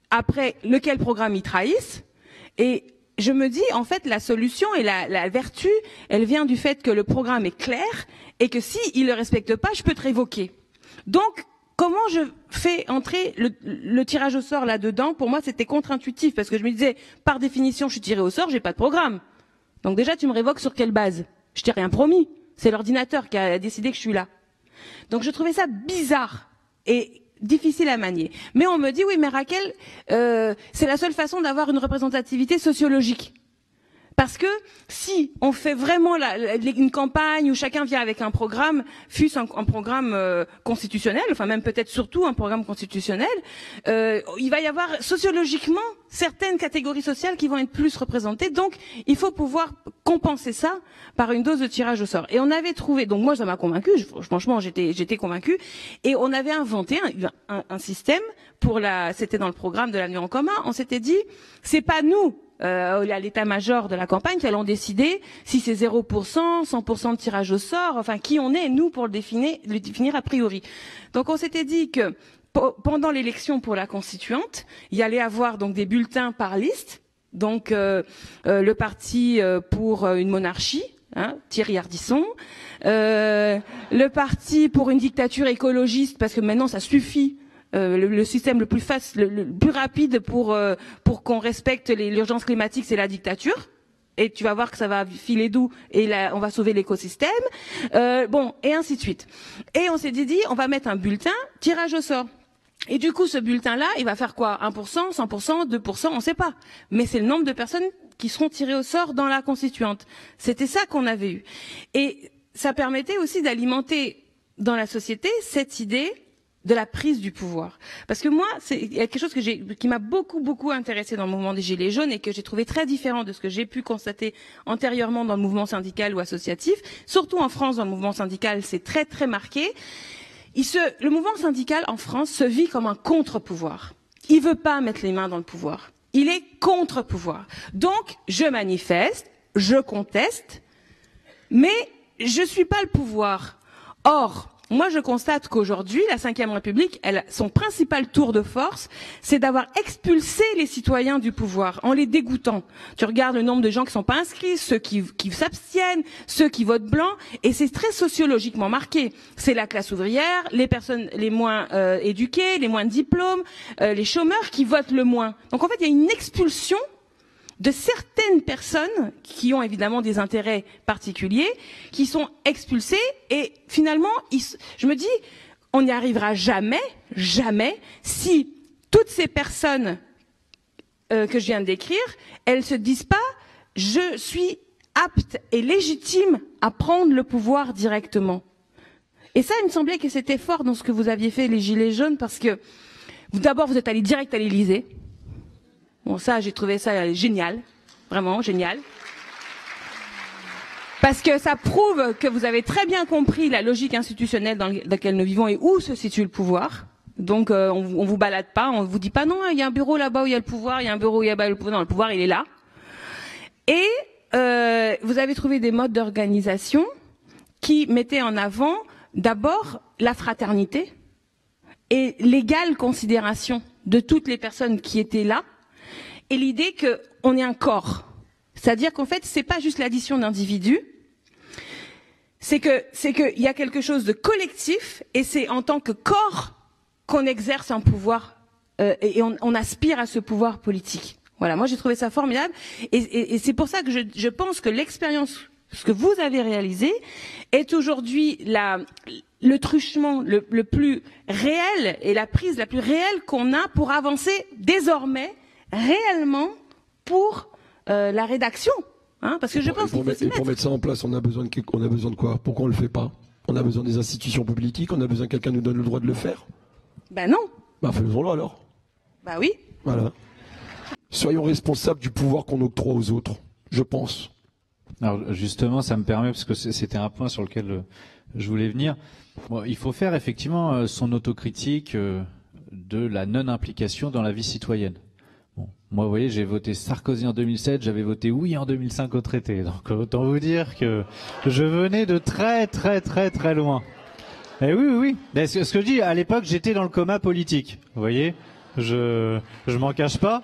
après lequel programme ils trahissent, et je me dis, en fait, la solution et la vertu, elle vient du fait que le programme est clair, et que si il le respecte pas, je peux te révoquer. Donc, comment je fais entrer le tirage au sort là-dedans? Pour moi, c'était contre-intuitif parce que je me disais, par définition, je suis tiré au sort, j'ai pas de programme. Donc déjà, tu me révoques sur quelle base? Je t'ai rien promis. C'est l'ordinateur qui a décidé que je suis là. Donc je trouvais ça bizarre et difficile à manier. Mais on me dit, oui, mais Raquel, c'est la seule façon d'avoir une représentativité sociologique. Parce que si on fait vraiment une campagne où chacun vient avec un programme, fût-ce un programme constitutionnel, enfin même peut-être surtout un programme constitutionnel, il va y avoir sociologiquement certaines catégories sociales qui vont être plus représentées. Donc il faut pouvoir compenser ça par une dose de tirage au sort. Et on avait trouvé, donc moi ça m'a convaincue, franchement j'étais convaincue, et on avait inventé un système pour c'était dans le programme de l'Avenir en commun. On s'était dit, c'est pas nous. À l'état-major de la campagne, qui allons décider si c'est 0%, 100% de tirage au sort, enfin qui on est, nous, pour le définir a priori. Donc on s'était dit que pendant l'élection pour la constituante, il y allait avoir donc des bulletins par liste, donc le parti pour une monarchie, hein, Thierry Ardisson, le parti pour une dictature écologiste, parce que maintenant ça suffit, le système le plus plus rapide pour qu'on respecte l'urgence climatique, c'est la dictature. Et tu vas voir que ça va filer doux et là, on va sauver l'écosystème. Bon, et ainsi de suite. Et on s'est dit, on va mettre un bulletin, tirage au sort. Et du coup, ce bulletin-là, il va faire quoi? 1%, 100%, 2%, on ne sait pas. Mais c'est le nombre de personnes qui seront tirées au sort dans la constituante. C'était ça qu'on avait eu. Et ça permettait aussi d'alimenter dans la société cette idée de la prise du pouvoir. Parce que moi, il y a quelque chose qui m'a beaucoup intéressé dans le mouvement des Gilets jaunes et que j'ai trouvé très différent de ce que j'ai pu constater antérieurement dans le mouvement syndical ou associatif. Surtout en France, dans le mouvement syndical, c'est très marqué. Le mouvement syndical en France se vit comme un contre-pouvoir. Il veut pas mettre les mains dans le pouvoir. Il est contre-pouvoir. Donc, je manifeste, je conteste, mais je suis pas le pouvoir. Or, Moi, je constate qu'aujourd'hui, la Ve République, son principal tour de force, c'est d'avoir expulsé les citoyens du pouvoir en les dégoûtant. Tu regardes le nombre de gens qui sont pas inscrits, ceux qui s'abstiennent, ceux qui votent blanc, et c'est très sociologiquement marqué. C'est la classe ouvrière, les personnes les moins éduquées, les moins de diplômes, les chômeurs qui votent le moins. Donc en fait, il y a une expulsion de certaines personnes qui ont évidemment des intérêts particuliers, qui sont expulsées, et finalement, je me dis, on n'y arrivera jamais, si toutes ces personnes que je viens de décrire, elles se disent pas, je suis apte et légitime à prendre le pouvoir directement. Et ça, il me semblait que c'était fort dans ce que vous aviez fait, les Gilets jaunes, parce que d'abord, vous êtes allés direct à l'Élysée. Bon, ça, j'ai trouvé ça génial, vraiment génial. Parce que ça prouve que vous avez très bien compris la logique institutionnelle dans laquelle nous vivons et où se situe le pouvoir. Donc, on vous balade pas, on vous dit pas non, il y a un bureau là-bas où il y a le pouvoir, il y a un bureau où il y a le pouvoir. Non, le pouvoir, il est là. Et vous avez trouvé des modes d'organisation qui mettaient en avant d'abord la fraternité et l'égale considération de toutes les personnes qui étaient là. Et l'idée qu'on est un corps. C'est-à-dire qu'en fait, c'est pas juste l'addition d'individus. C'est qu'il y a quelque chose de collectif, et c'est en tant que corps qu'on exerce un pouvoir, et on aspire à ce pouvoir politique. Voilà. Moi, j'ai trouvé ça formidable. Et c'est pour ça que je pense que l'expérience, ce que vous avez réalisé, est aujourd'hui le truchement le plus réel et la prise la plus réelle qu'on a pour avancer désormais réellement pour la rédaction, hein, parce que je pense qu'il faut s'y mettre. Pour mettre ça en place, on a besoin de quoi? Pourquoi on le fait pas? On a besoin des institutions politiques, on a besoin que quelqu'un nous donne le droit de le faire. Ben non. Ben faisons-le alors. Ben oui. Voilà. Soyons responsables du pouvoir qu'on octroie aux autres, je pense. Alors justement, ça me permet, parce que c'était un point sur lequel je voulais venir. Bon, il faut faire effectivement son autocritique de la non-implication dans la vie citoyenne. Bon, moi, vous voyez, j'ai voté Sarkozy en 2007, j'avais voté oui en 2005 au traité. Donc autant vous dire que je venais de très très très très loin. Et oui. Mais ce que je dis, à l'époque, j'étais dans le coma politique. Vous voyez, je m'en cache pas.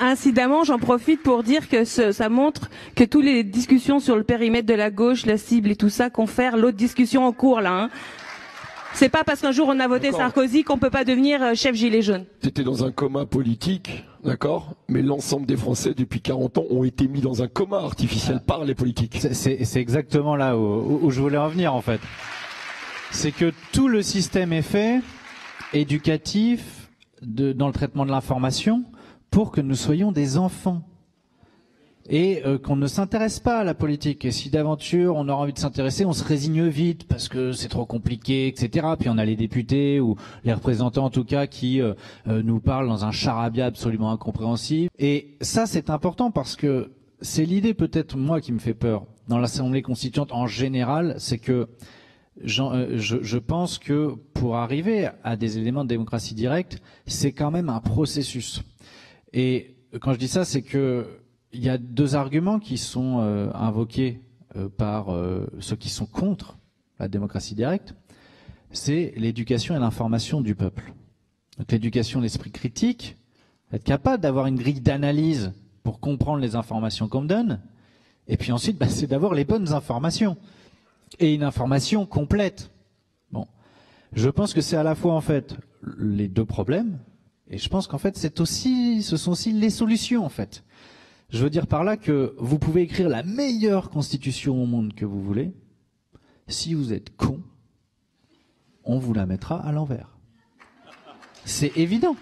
Incidemment, j'en profite pour dire que ça montre que toutes les discussions sur le périmètre de la gauche, la cible et tout ça, confèrent l'autre discussion en cours là. Hein. C'est pas parce qu'un jour on a voté Sarkozy qu'on peut pas devenir chef gilet jaune. T'étais dans un coma politique, d'accord, mais l'ensemble des Français depuis 40 ans ont été mis dans un coma artificiel par les politiques. C'est exactement là où je voulais en venir en fait. C'est que tout le système est fait, éducatif, dans le traitement de l'information, pour que nous soyons des enfants. Et qu'on ne s'intéresse pas à la politique. Et si d'aventure on aura envie de s'intéresser, on se résigne vite parce que c'est trop compliqué, etc. Puis on a les députés ou les représentants en tout cas qui nous parlent dans un charabia absolument incompréhensible. Et ça c'est important parce que c'est l'idée peut-être moi qui me fait peur dans l'Assemblée constituante en général, c'est que je pense que pour arriver à des éléments de démocratie directe, c'est quand même un processus. Et quand je dis ça, c'est que il y a deux arguments qui sont invoqués par ceux qui sont contre la démocratie directe. C'est l'éducation et l'information du peuple. Donc l'éducation, l'esprit critique, être capable d'avoir une grille d'analyse pour comprendre les informations qu'on me donne. Et puis ensuite, c'est d'avoir les bonnes informations et une information complète. Bon, je pense que c'est à la fois en fait les deux problèmes, et je pense qu'en fait ce sont aussi les solutions en fait. Je veux dire par là que vous pouvez écrire la meilleure constitution au monde que vous voulez. Si vous êtes con, on vous la mettra à l'envers. C'est évident.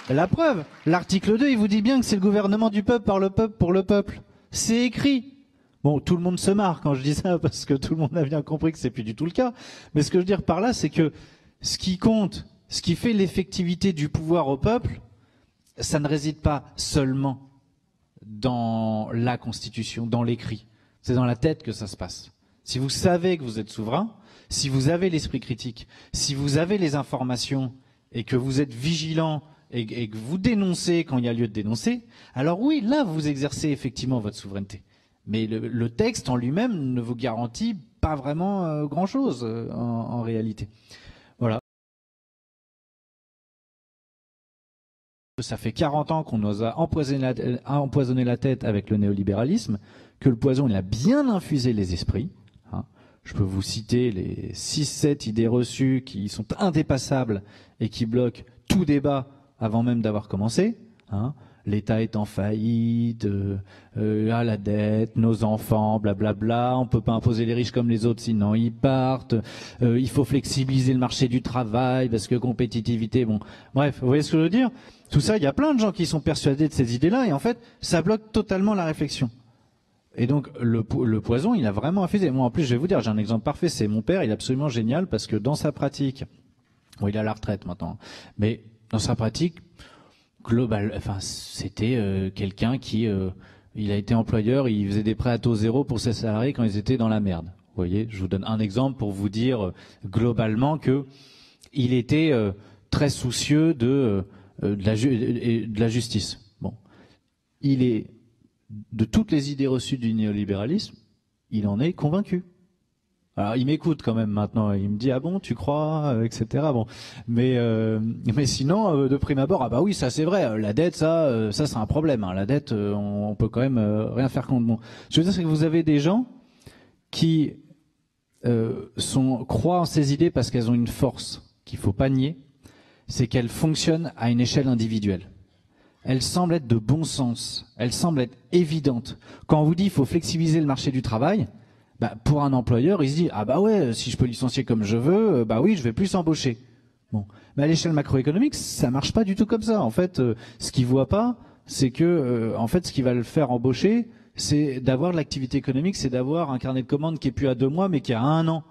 La preuve, l'article 2, il vous dit bien que c'est le gouvernement du peuple, par le peuple, pour le peuple. C'est écrit. Bon, tout le monde se marre quand je dis ça, parce que tout le monde a bien compris que c'est plus du tout le cas. Mais ce que je veux dire par là, c'est que ce qui compte, ce qui fait l'effectivité du pouvoir au peuple, ça ne réside pas seulement dans la Constitution, dans l'écrit. C'est dans la tête que ça se passe. Si vous savez que vous êtes souverain, si vous avez l'esprit critique, si vous avez les informations et que vous êtes vigilant et que vous dénoncez quand il y a lieu de dénoncer, alors oui, là, vous exercez effectivement votre souveraineté. Mais le texte en lui-même ne vous garantit pas vraiment grand-chose en réalité. Voilà. Ça fait 40 ans qu'on nous a empoisonné la tête avec le néolibéralisme, que le poison il a bien infusé les esprits. Hein. Je peux vous citer les 6-7 idées reçues qui sont indépassables et qui bloquent tout débat avant même d'avoir commencé. Hein. L'État est en faillite, la dette, nos enfants, blablabla, on peut pas imposer les riches comme les autres sinon ils partent, il faut flexibiliser le marché du travail parce que compétitivité, bon, bref, vous voyez ce que je veux dire? Tout ça, il y a plein de gens qui sont persuadés de ces idées-là et en fait, ça bloque totalement la réflexion. Et donc, le poison, il a vraiment infusé. Moi, en plus, je vais vous dire, j'ai un exemple parfait, c'est mon père, il est absolument génial parce que dans sa pratique, bon, il est à la retraite maintenant, mais dans sa pratique, global, enfin, c'était quelqu'un qui, il a été employeur, il faisait des prêts à taux zéro pour ses salariés quand ils étaient dans la merde. Vous voyez, je vous donne un exemple pour vous dire globalement que il était très soucieux de la justice. Bon, il est de toutes les idées reçues du néolibéralisme, il en est convaincu. Alors il m'écoute quand même maintenant, il me dit ah bon tu crois, etc. Bon, mais sinon de prime abord ah bah oui ça c'est vrai, la dette ça c'est un problème, hein. La dette on peut quand même rien faire contre. Bon, je veux dire c'est que vous avez des gens qui croient en ces idées parce qu'elles ont une force qu'il faut pas nier, c'est qu'elles fonctionnent à une échelle individuelle. Elles semblent être de bon sens, elles semblent être évidentes. Quand on vous dit il faut flexibiliser le marché du travail. Bah, pour un employeur, il se dit ah bah ouais, si je peux licencier comme je veux, bah oui, je vais plus embaucher. Bon, mais à l'échelle macroéconomique, ça marche pas du tout comme ça. En fait, ce qu'il voit pas, c'est que en fait, ce qui va le faire embaucher, c'est d'avoir de l'activité économique, c'est d'avoir un carnet de commandes qui est plus à 2 mois, mais qui a 1 an.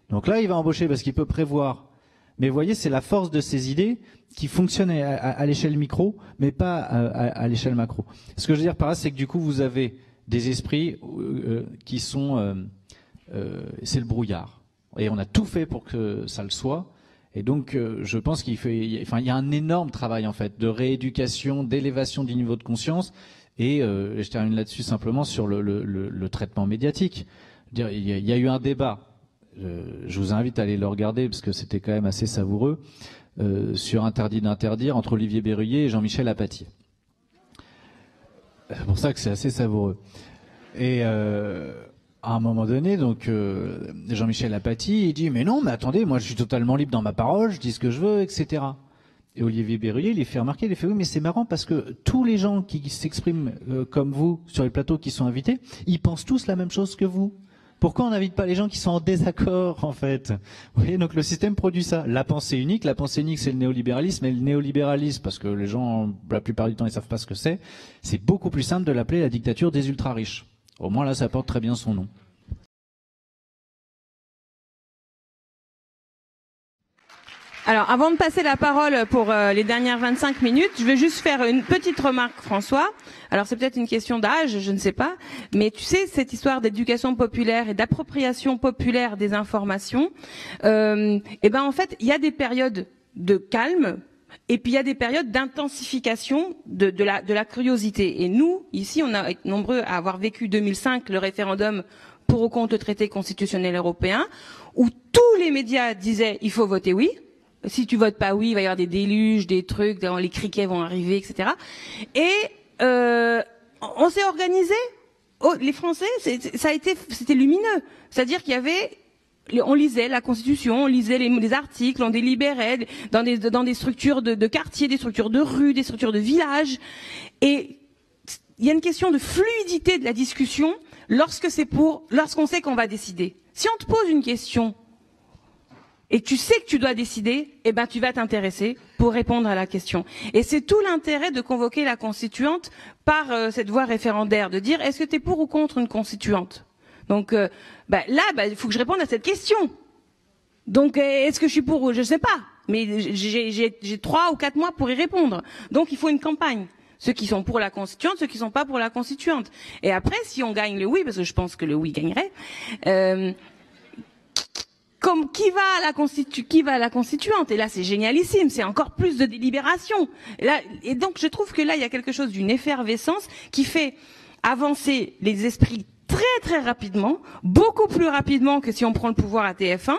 Donc là, il va embaucher parce qu'il peut prévoir. Mais vous voyez, c'est la force de ces idées qui fonctionnent à l'échelle micro, mais pas à l'échelle macro. Ce que je veux dire par là, c'est que du coup, vous avez des esprits qui sont c'est le brouillard et on a tout fait pour que ça le soit et donc je pense il y a un énorme travail en fait de rééducation, d'élévation du niveau de conscience et je termine là-dessus simplement sur le traitement médiatique. Il y a eu un débat, je vous invite à aller le regarder parce que c'était quand même assez savoureux, sur Interdit d'interdire entre Olivier Berruyer et Jean-Michel Apathy. C'est pour ça que c'est assez savoureux. Et à un moment donné, donc Jean-Michel Apathy, il dit mais non, mais attendez, moi je suis totalement libre dans ma parole, je dis ce que je veux, etc. Et Olivier Berruyer, il fait remarquer, il fait oui, mais c'est marrant parce que tous les gens qui s'expriment comme vous sur les plateaux qui sont invités, ils pensent tous la même chose que vous. Pourquoi on n'invite pas les gens qui sont en désaccord, en fait? Vous voyez, donc le système produit ça. La pensée unique c'est le néolibéralisme, et le néolibéralisme, parce que les gens, la plupart du temps, ils savent pas ce que c'est beaucoup plus simple de l'appeler la dictature des ultra-riches. Au moins là, ça porte très bien son nom. Alors, avant de passer la parole pour les dernières 25 minutes, je vais juste faire une petite remarque, François. Alors, c'est peut-être une question d'âge, je ne sais pas, mais tu sais, cette histoire d'éducation populaire et d'appropriation populaire des informations, en fait, il y a des périodes de calme, et puis il y a des périodes d'intensification de la curiosité. Et nous, ici, on a été nombreux à avoir vécu 2005, le référendum pour ou contre le traité constitutionnel européen, où tous les médias disaient il faut voter oui. Si tu votes pas oui, il va y avoir des déluges, des trucs, les criquets vont arriver, etc. Et on s'est organisé. Oh, les Français, c'était lumineux. C'est-à-dire qu'il y avait, on lisait la Constitution, on lisait les articles, on délibérait dans des structures de quartier, des structures de rue, des structures de village. Et il y a une question de fluidité de la discussion lorsqu'on sait qu'on va décider. Si on te pose une question et tu sais que tu dois décider, tu vas t'intéresser pour répondre à la question. Et c'est tout l'intérêt de convoquer la constituante par cette voie référendaire, de dire est-ce que tu es pour ou contre une constituante? Donc là, il faut que je réponde à cette question. Donc est-ce que je suis pour ou je sais pas, mais j'ai 3 ou 4 mois pour y répondre. Donc il faut une campagne. Ceux qui sont pour la constituante, ceux qui sont pas pour la constituante. Et après, si on gagne le oui, parce que je pense que le oui gagnerait, comme qui va à la constituante, et là c'est génialissime, c'est encore plus de délibération. Et donc je trouve que là il y a quelque chose d'une effervescence qui fait avancer les esprits très rapidement, beaucoup plus rapidement que si on prend le pouvoir à TF1.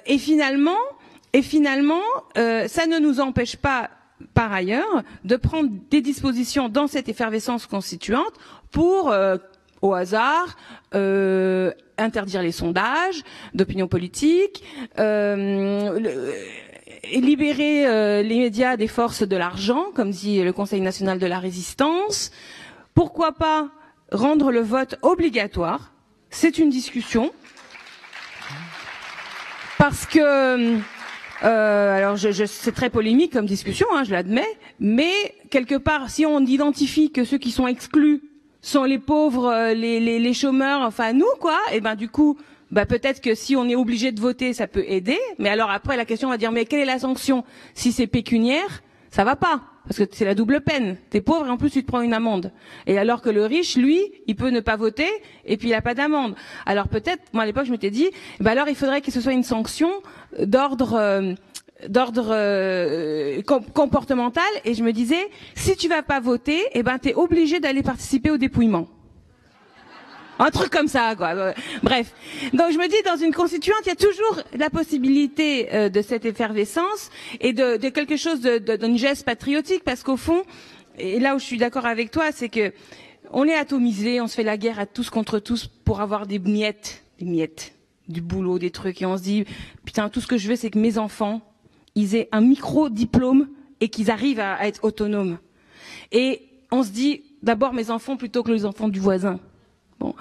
Et finalement, ça ne nous empêche pas, par ailleurs, de prendre des dispositions dans cette effervescence constituante pour, au hasard, interdire les sondages d'opinion politique, libérer les médias des forces de l'argent, comme dit le Conseil national de la résistance. Pourquoi pas rendre le vote obligatoire? C'est une discussion. Parce que, alors c'est très polémique comme discussion, hein, je l'admets, mais quelque part, si on identifie que ceux qui sont exclus sont les pauvres, les chômeurs, enfin nous, quoi, et ben du coup, bah peut-être que si on est obligé de voter, ça peut aider. Mais alors après, la question va dire, mais quelle est la sanction? Si c'est pécuniaire, ça va pas, parce que c'est la double peine. T'es pauvre et en plus tu te prends une amende. Et alors que le riche, lui, il peut ne pas voter et puis il a pas d'amende. Alors peut-être, moi à l'époque, je m'étais dit, bah alors il faudrait que ce soit une sanction d'ordre comportemental. Et je me disais, si tu vas pas voter, eh ben t'es obligé d'aller participer au dépouillement. Un truc comme ça, quoi. Bref. Donc je me dis, dans une constituante, il y a toujours la possibilité de cette effervescence et de quelque chose d'une geste patriotique, parce qu'au fond, et là où je suis d'accord avec toi, c'est que on est atomisé, on se fait la guerre à tous contre tous pour avoir des miettes, du boulot, des trucs, et on se dit, putain, tout ce que je veux, c'est que mes enfants, ils aient un micro-diplôme et qu'ils arrivent à être autonomes. Et on se dit, d'abord mes enfants plutôt que les enfants du voisin. Bon.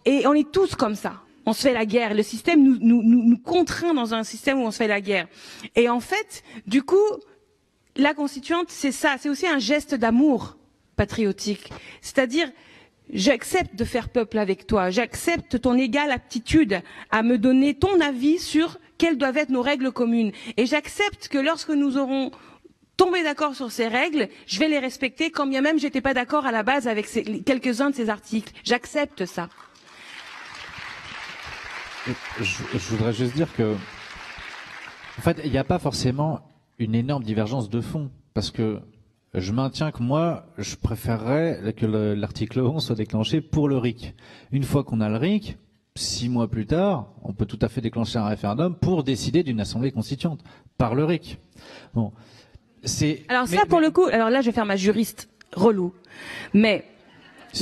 Et on est tous comme ça. On se fait la guerre. Le système nous contraint dans un système où on se fait la guerre. Et en fait, du coup, la constituante, c'est ça. C'est aussi un geste d'amour patriotique. C'est-à-dire, j'accepte de faire peuple avec toi. J'accepte ton égale aptitude à me donner ton avis sur quelles doivent être nos règles communes. Et j'accepte que lorsque nous aurons tombé d'accord sur ces règles, je vais les respecter, quand bien même j'étais pas d'accord à la base avec quelques-uns de ces articles. J'accepte ça. Je voudrais juste dire que, en fait, il n'y a pas forcément une énorme divergence de fond, parce que je maintiens que moi, je préférerais que l'article 11 soit déclenché pour le RIC. Une fois qu'on a le RIC, 6 mois plus tard, on peut tout à fait déclencher un référendum pour décider d'une assemblée constituante par le RIC. Bon. Alors ça, pour le coup, alors là, je vais faire ma juriste relou. Mais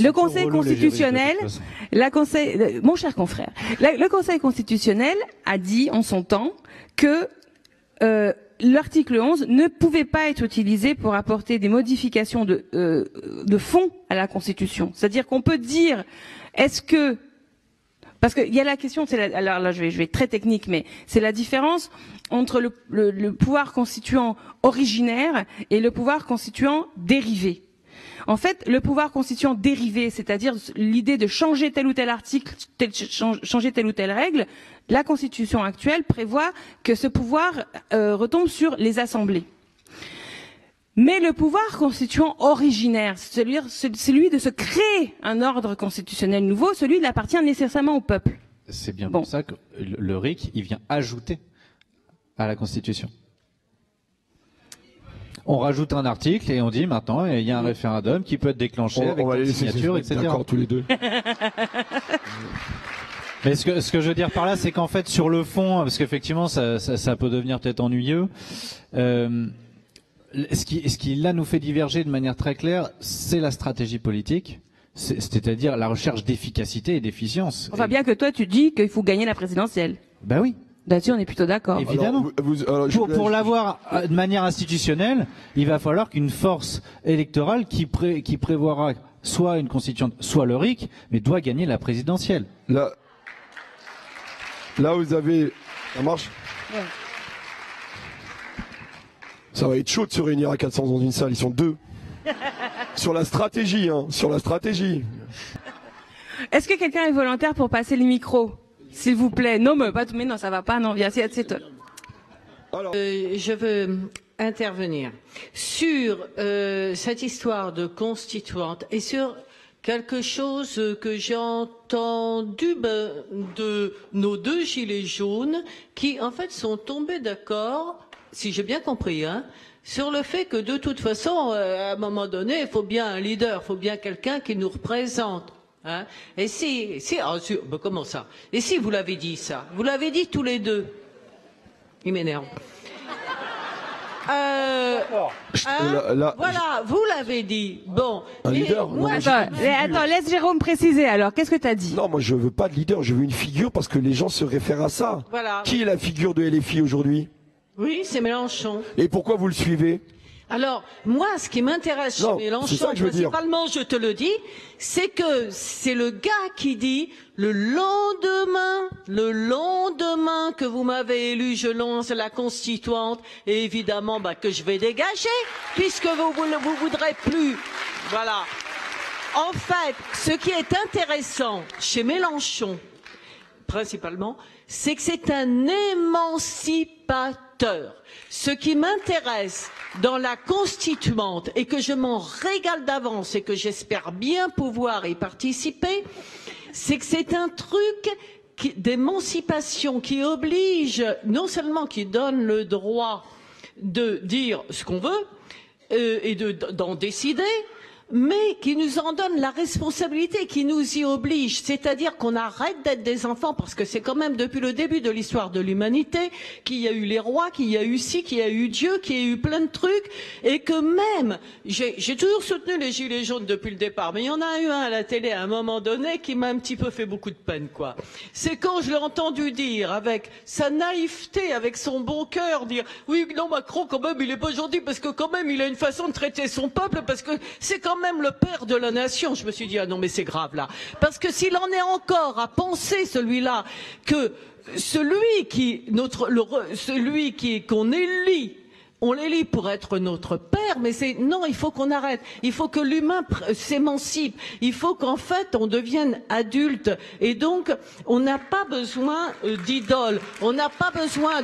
le Conseil constitutionnel, mon cher confrère, le Conseil constitutionnel a dit en son temps que l'article 11 ne pouvait pas être utilisé pour apporter des modifications de fond à la Constitution. C'est-à-dire qu'on peut dire, est-ce que, parce qu'il y a la question, alors là je vais être très technique, mais c'est la différence entre le pouvoir constituant originaire et le pouvoir constituant dérivé. En fait, le pouvoir constituant dérivé, c'est-à-dire l'idée de changer tel ou tel article, changer telle ou telle règle, la Constitution actuelle prévoit que ce pouvoir retombe sur les assemblées. Mais le pouvoir constituant originaire, celui de se créer un ordre constitutionnel nouveau, celui il appartient nécessairement au peuple. C'est bien pour ça que le RIC, il vient ajouter à la Constitution. On rajoute un article et on dit maintenant il y a un référendum qui peut être déclenché avec une signature, etc. D'accord, tous les deux. Mais ce que je veux dire par là, c'est qu'en fait sur le fond, parce qu'effectivement ça peut devenir peut-être ennuyeux, ce qui là nous fait diverger de manière très claire, c'est la stratégie politique. C'est-à-dire la recherche d'efficacité et d'efficience. On voit bien que toi tu dis qu'il faut gagner la présidentielle. Ben oui. Là-dessus, on est plutôt d'accord. Évidemment. Pour l'avoir de manière institutionnelle, il va falloir qu'une force électorale qui prévoira soit une constituante, soit le RIC, mais doit gagner la présidentielle. Là vous avez... Ça marche ? Ouais. Ça va être chaud de se réunir à 400 dans une salle, ils sont deux. Sur la stratégie, hein, sur la stratégie. Est-ce que quelqu'un est volontaire pour passer le micro ? S'il vous plaît. Non, mais non, ça va pas, non, viens, c'est toi. Alors. Je veux intervenir sur cette histoire de constituante et sur quelque chose que j'ai entendu de nos deux gilets jaunes qui, en fait, sont tombés d'accord, si j'ai bien compris, hein, sur le fait que, de toute façon, à un moment donné, il faut bien un leader, il faut bien quelqu'un qui nous représente. Hein? Et comment ça? Et si vous l'avez dit ça? Vous l'avez dit tous les deux. Il m'énerve. Voilà, vous l'avez dit. Bon. Un leader. Moi, Attends, laisse Jérôme préciser alors. Qu'est-ce que tu as dit? Non, moi je veux pas de leader, je veux une figure parce que les gens se réfèrent à ça. Voilà. Qui est la figure de LFI aujourd'hui? Oui, c'est Mélenchon. Et pourquoi vous le suivez? Alors, moi, ce qui m'intéresse chez Mélenchon, principalement, je te le dis, c'est que c'est le gars qui dit le lendemain que vous m'avez élu, je lance la constituante et évidemment que je vais dégager puisque vous voudrez plus. Voilà. En fait, ce qui est intéressant chez Mélenchon, principalement, c'est que c'est un émancipateur. Ce qui m'intéresse dans la constituante et que je m'en régale d'avance et que j'espère bien pouvoir y participer, c'est que c'est un truc d'émancipation qui oblige, non seulement qui donne le droit de dire ce qu'on veut et d'en décider, mais qui nous en donne la responsabilité, qui nous y oblige. C'est-à-dire qu'on arrête d'être des enfants, parce que c'est quand même depuis le début de l'histoire de l'humanité qu'il y a eu les rois, qu'il y a eu ci, qu'il y a eu Dieu, qu'il y a eu plein de trucs, et que même, j'ai toujours soutenu les Gilets jaunes depuis le départ, mais il y en a eu un à la télé à un moment donné qui m'a un petit peu fait beaucoup de peine, quoi. C'est quand je l'ai entendu dire, avec sa naïveté, avec son bon cœur, dire, oui, non, Macron, quand même, il est pas gentil, parce que quand même, il a une façon de traiter son peuple, parce que c'est quand même le père de la nation. Je me suis dit, ah non, mais c'est grave là. Parce que s'il en est encore à penser, celui-là, que qu'on élit, on l'élit pour être notre père, mais non, il faut qu'on arrête. Il faut que l'humain s'émancipe. Il faut qu'en fait, on devienne adulte. Et donc, on n'a pas besoin d'idole. On n'a pas besoin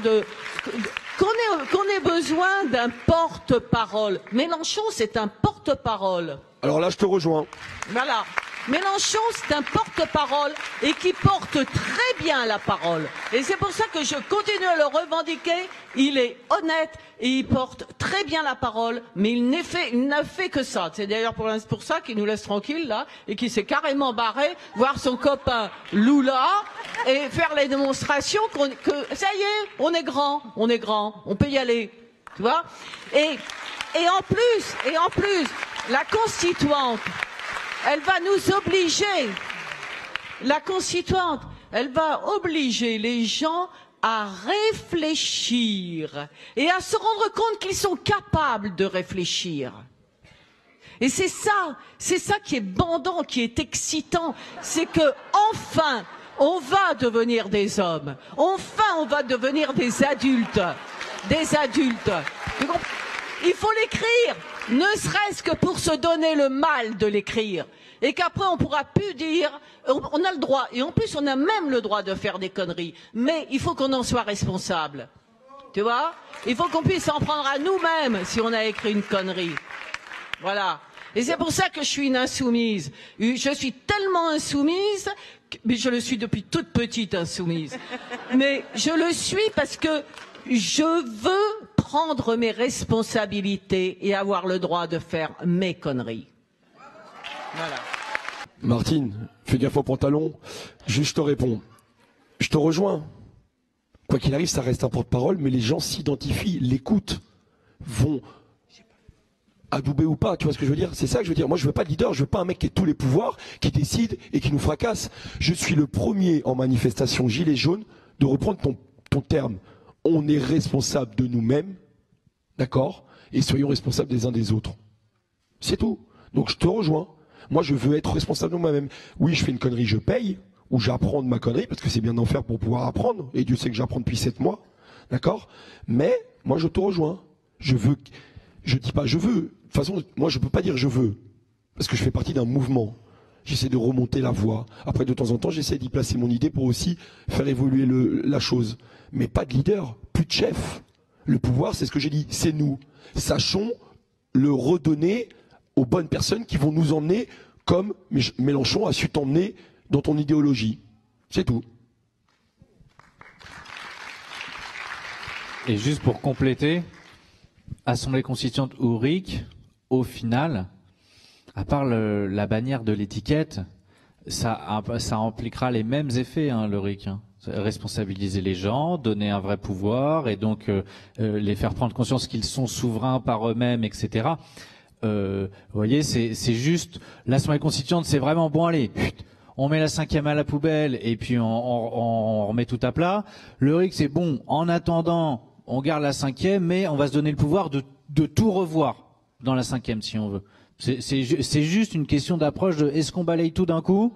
qu'on ait besoin d'un porte-parole. Mélenchon, c'est un porte-parole. Alors là, je te rejoins. Voilà. Mélenchon, c'est un porte-parole et qui porte très bien la parole. Et c'est pour ça que je continue à le revendiquer. Il est honnête et il porte très bien la parole, mais il n'a fait que ça. C'est d'ailleurs pour ça qu'il nous laisse tranquille là et qu'il s'est carrément barré voir son copain Lula et faire les démonstrations que ça y est, on est grand, on peut y aller. Tu vois? Et en plus, la constituante, elle va nous obliger, la constituante, elle va obliger les gens à réfléchir et à se rendre compte qu'ils sont capables de réfléchir. Et c'est ça qui est bandant, qui est excitant, c'est que enfin, on va devenir des hommes, enfin on va devenir des adultes. Il faut l'écrire, ne serait-ce que pour se donner le mal de l'écrire. Et qu'après on pourra plus dire, on a le droit, et en plus on a même le droit de faire des conneries, mais il faut qu'on en soit responsable. Tu vois? Il faut qu'on puisse en prendre à nous-mêmes si on a écrit une connerie. Voilà. Et c'est pour ça que je suis une insoumise. Je suis tellement insoumise, mais je le suis depuis toute petite insoumise. Mais je le suis parce que je veux prendre mes responsabilités et avoir le droit de faire mes conneries. Voilà. Martine, fais gaffe au pantalon. Je te réponds. Je te rejoins. Quoi qu'il arrive, ça reste un porte-parole, mais les gens s'identifient, l'écoutent, vont adouber ou pas, tu vois ce que je veux dire? C'est ça que je veux dire. Moi, je veux pas de leader, je veux pas un mec qui ait tous les pouvoirs, qui décide et qui nous fracasse. Je suis le premier en manifestation Gilets jaunes de reprendre ton terme. On est responsable de nous-mêmes, d'accord? Et soyons responsables des uns des autres. C'est tout. Donc je te rejoins. Moi, je veux être responsable de moi-même. Oui, je fais une connerie, je paye, ou j'apprends de ma connerie, parce que c'est bien d'en faire pour pouvoir apprendre. Et Dieu sait que j'apprends depuis 7 mois, d'accord? Mais moi, je te rejoins. Je dis pas je veux. De toute façon, moi, je peux pas dire je veux, parce que je fais partie d'un mouvement. J'essaie de remonter la voie. Après, de temps en temps, j'essaie d'y placer mon idée pour aussi faire évoluer la chose. Mais pas de leader, plus de chef. Le pouvoir, c'est ce que j'ai dit, c'est nous. Sachons le redonner aux bonnes personnes qui vont nous emmener comme Mélenchon a su t'emmener dans ton idéologie. C'est tout. Et juste pour compléter, Assemblée constituante ou RIC, au final, à part la bannière de l'étiquette, ça impliquera les mêmes effets, hein, le RIC. Hein. Responsabiliser les gens, donner un vrai pouvoir et donc les faire prendre conscience qu'ils sont souverains par eux-mêmes, etc. Vous voyez, c'est juste l'Assemblée constituante, c'est vraiment bon, allez, on met la 5e à la poubelle et puis on remet tout à plat. Le RIC, c'est bon, en attendant, on garde la 5e, mais on va se donner le pouvoir de tout revoir dans la 5e si on veut. C'est juste une question d'approche de est-ce qu'on balaye tout d'un coup?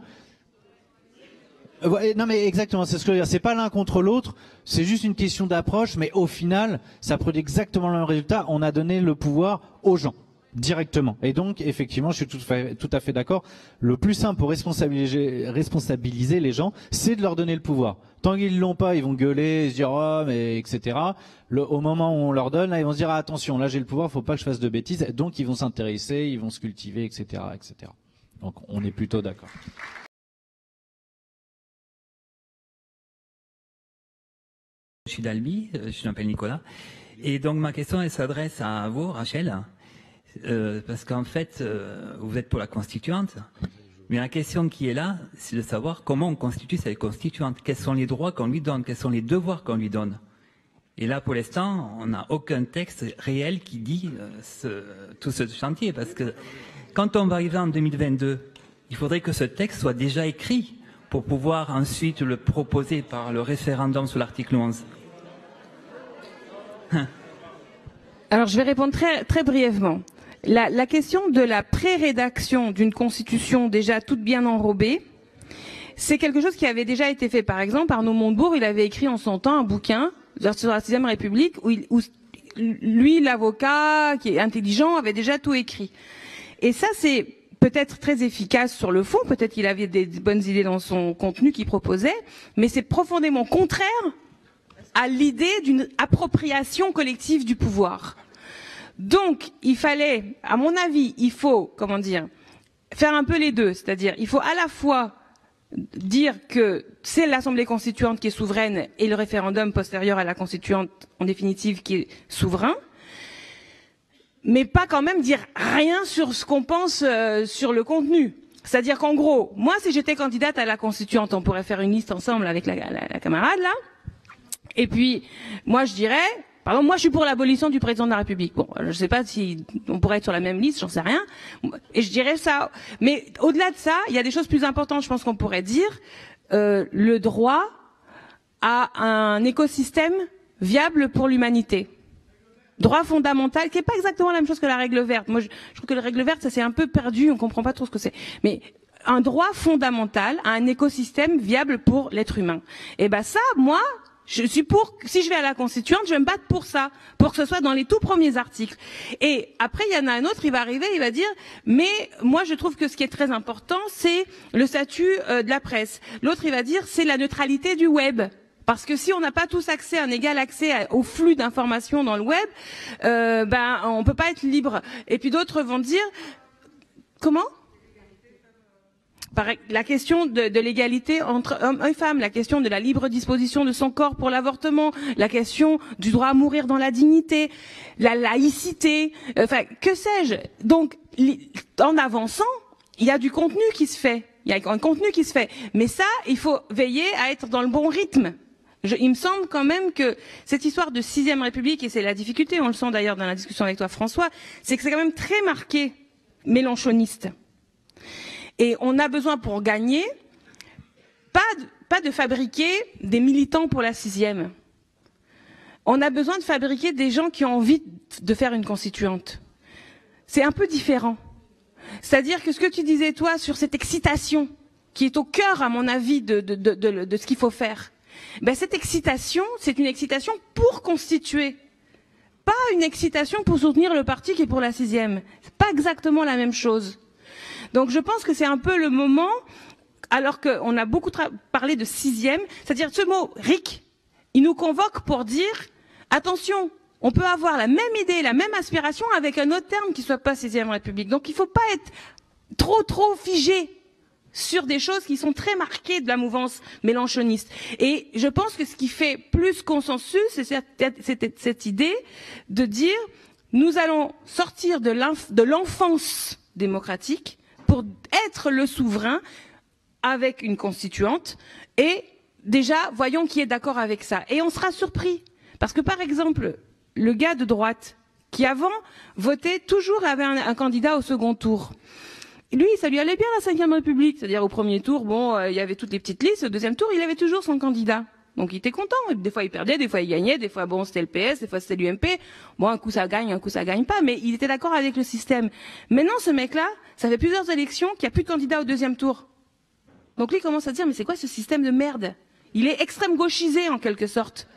Non mais exactement, c'est ce que je veux dire. C'est pas l'un contre l'autre, c'est juste une question d'approche, mais au final, ça produit exactement le même résultat. On a donné le pouvoir aux gens directement. Et donc, effectivement, je suis tout à fait d'accord. Le plus simple pour responsabiliser les gens, c'est de leur donner le pouvoir. Tant qu'ils l'ont pas, ils vont gueuler, se dire oh mais etc. Au moment où on leur donne, là, ils vont se dire ah, attention, là j'ai le pouvoir, faut pas que je fasse de bêtises. Donc ils vont s'intéresser, ils vont se cultiver, etc., etc. Donc on est plutôt d'accord. Je suis d'Albi, je m'appelle Nicolas. Et donc ma question elle s'adresse à vous, Rachel, parce qu'en fait, vous êtes pour la constituante. Mais la question qui est là, c'est de savoir comment on constitue cette constituante. Quels sont les droits qu'on lui donne? Quels sont les devoirs qu'on lui donne? Et là, pour l'instant, on n'a aucun texte réel qui dit tout ce chantier. Parce que quand on va arriver en 2022, il faudrait que ce texte soit déjà écrit pour pouvoir ensuite le proposer par le référendum sur l'article 11. Alors, je vais répondre très, très brièvement. La question de la pré-rédaction d'une constitution déjà toute bien enrobée, c'est quelque chose qui avait déjà été fait. Par exemple, Arnaud Montebourg, il avait écrit en son temps un bouquin sur la 6e République où lui, l'avocat, qui est intelligent, avait déjà tout écrit. Et ça, c'est peut-être très efficace sur le fond, peut-être qu'il avait des bonnes idées dans son contenu qu'il proposait, mais c'est profondément contraire à l'idée d'une appropriation collective du pouvoir. Donc, il fallait, à mon avis, il faut, comment dire, faire un peu les deux. C'est-à-dire, il faut à la fois dire que c'est l'Assemblée constituante qui est souveraine et le référendum postérieur à la constituante, en définitive, qui est souverain, mais pas quand même dire rien sur ce qu'on pense sur le contenu. C'est-à-dire qu'en gros, moi, si j'étais candidate à la constituante, on pourrait faire une liste ensemble avec la camarade, là. Et puis, moi, je dirais, par exemple, moi, je suis pour l'abolition du président de la République. Bon, je sais pas si on pourrait être sur la même liste, j'en sais rien. Et je dirais ça. Mais au-delà de ça, il y a des choses plus importantes, je pense qu'on pourrait dire. Le droit à un écosystème viable pour l'humanité. Droit fondamental, qui est pas exactement la même chose que la règle verte. Moi, je trouve que la règle verte, ça s'est un peu perdu, on comprend pas trop ce que c'est. Mais un droit fondamental à un écosystème viable pour l'être humain. Et ben ça, moi, je suis pour, si je vais à la constituante, je vais me battre pour ça, pour que ce soit dans les tout premiers articles. Et après, il y en a un autre, il va arriver, il va dire, mais moi, je trouve que ce qui est très important, c'est le statut de la presse. L'autre, il va dire, c'est la neutralité du web. Parce que si on n'a pas tous accès, un égal accès au flux d'informations dans le web, ben, on peut pas être libre. Et puis d'autres vont dire, comment? La question de l'égalité entre hommes et femmes, la question de la libre disposition de son corps pour l'avortement, la question du droit à mourir dans la dignité, la laïcité, enfin, que sais-je. Donc, en avançant, il y a du contenu qui se fait. Il y a un contenu qui se fait. Mais ça, il faut veiller à être dans le bon rythme. Il me semble quand même que cette histoire de 6e République, et c'est la difficulté, on le sent d'ailleurs dans la discussion avec toi François, c'est que c'est quand même très marqué mélenchoniste. Et on a besoin pour gagner, pas de fabriquer des militants pour la 6e. On a besoin de fabriquer des gens qui ont envie de faire une constituante. C'est un peu différent. C'est-à-dire que ce que tu disais toi sur cette excitation, qui est au cœur, à mon avis, de ce qu'il faut faire, ben cette excitation, c'est une excitation pour constituer. Pas une excitation pour soutenir le parti qui est pour la 6e. C'est pas exactement la même chose. Donc je pense que c'est un peu le moment, alors qu'on a beaucoup parlé de 6e, c'est-à-dire ce mot RIC, il nous convoque pour dire, attention, on peut avoir la même idée, la même aspiration avec un autre terme qui soit pas 6e République. Donc il faut pas être trop figé sur des choses qui sont très marquées de la mouvance mélenchoniste. Et je pense que ce qui fait plus consensus, c'est cette idée de dire, nous allons sortir de l'enfance démocratique pour être le souverain avec une constituante et déjà, voyons qui est d'accord avec ça. Et on sera surpris. Parce que par exemple, le gars de droite, qui avant votait toujours avait un candidat au second tour. Lui, ça lui allait bien la 5e République. C'est-à-dire au premier tour, bon, il y avait toutes les petites listes. Au deuxième tour, il avait toujours son candidat. Donc il était content. Des fois il perdait, des fois il gagnait, des fois bon c'était le PS, des fois c'était l'UMP. Bon, un coup ça gagne, un coup ça gagne pas, mais il était d'accord avec le système. Maintenant ce mec-là, ça fait plusieurs élections qu'il n'y a plus de candidat au deuxième tour. Donc lui il commence à dire mais c'est quoi ce système de merde? Il est extrême gauchisé en quelque sorte.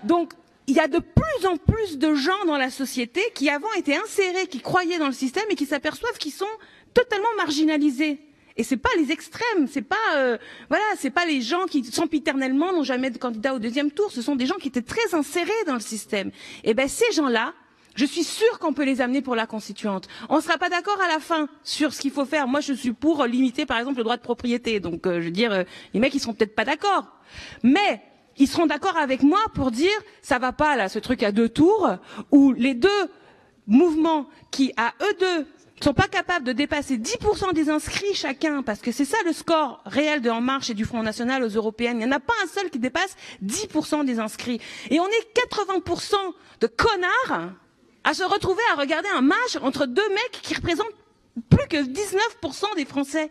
Donc il y a de plus en plus de gens dans la société qui avant étaient insérés, qui croyaient dans le système et qui s'aperçoivent qu'ils sont totalement marginalisés. Et c'est pas les extrêmes, c'est pas c'est pas les gens qui sempiternellement n'ont jamais de candidat au deuxième tour, ce sont des gens qui étaient très insérés dans le système. Et ben ces gens-là, je suis sûre qu'on peut les amener pour la constituante. On sera pas d'accord à la fin sur ce qu'il faut faire. Moi je suis pour limiter par exemple le droit de propriété. Donc je veux dire les mecs ils seront peut-être pas d'accord. Mais ils seront d'accord avec moi pour dire ça va pas là ce truc à 2 tours où les deux mouvements qui à eux deux sont pas capables de dépasser 10% des inscrits chacun, parce que c'est ça le score réel de En Marche et du Front National aux européennes. Il n'y en a pas un seul qui dépasse 10% des inscrits. Et on est 80% de connards à se retrouver à regarder un match entre deux mecs qui représentent plus que 19% des Français.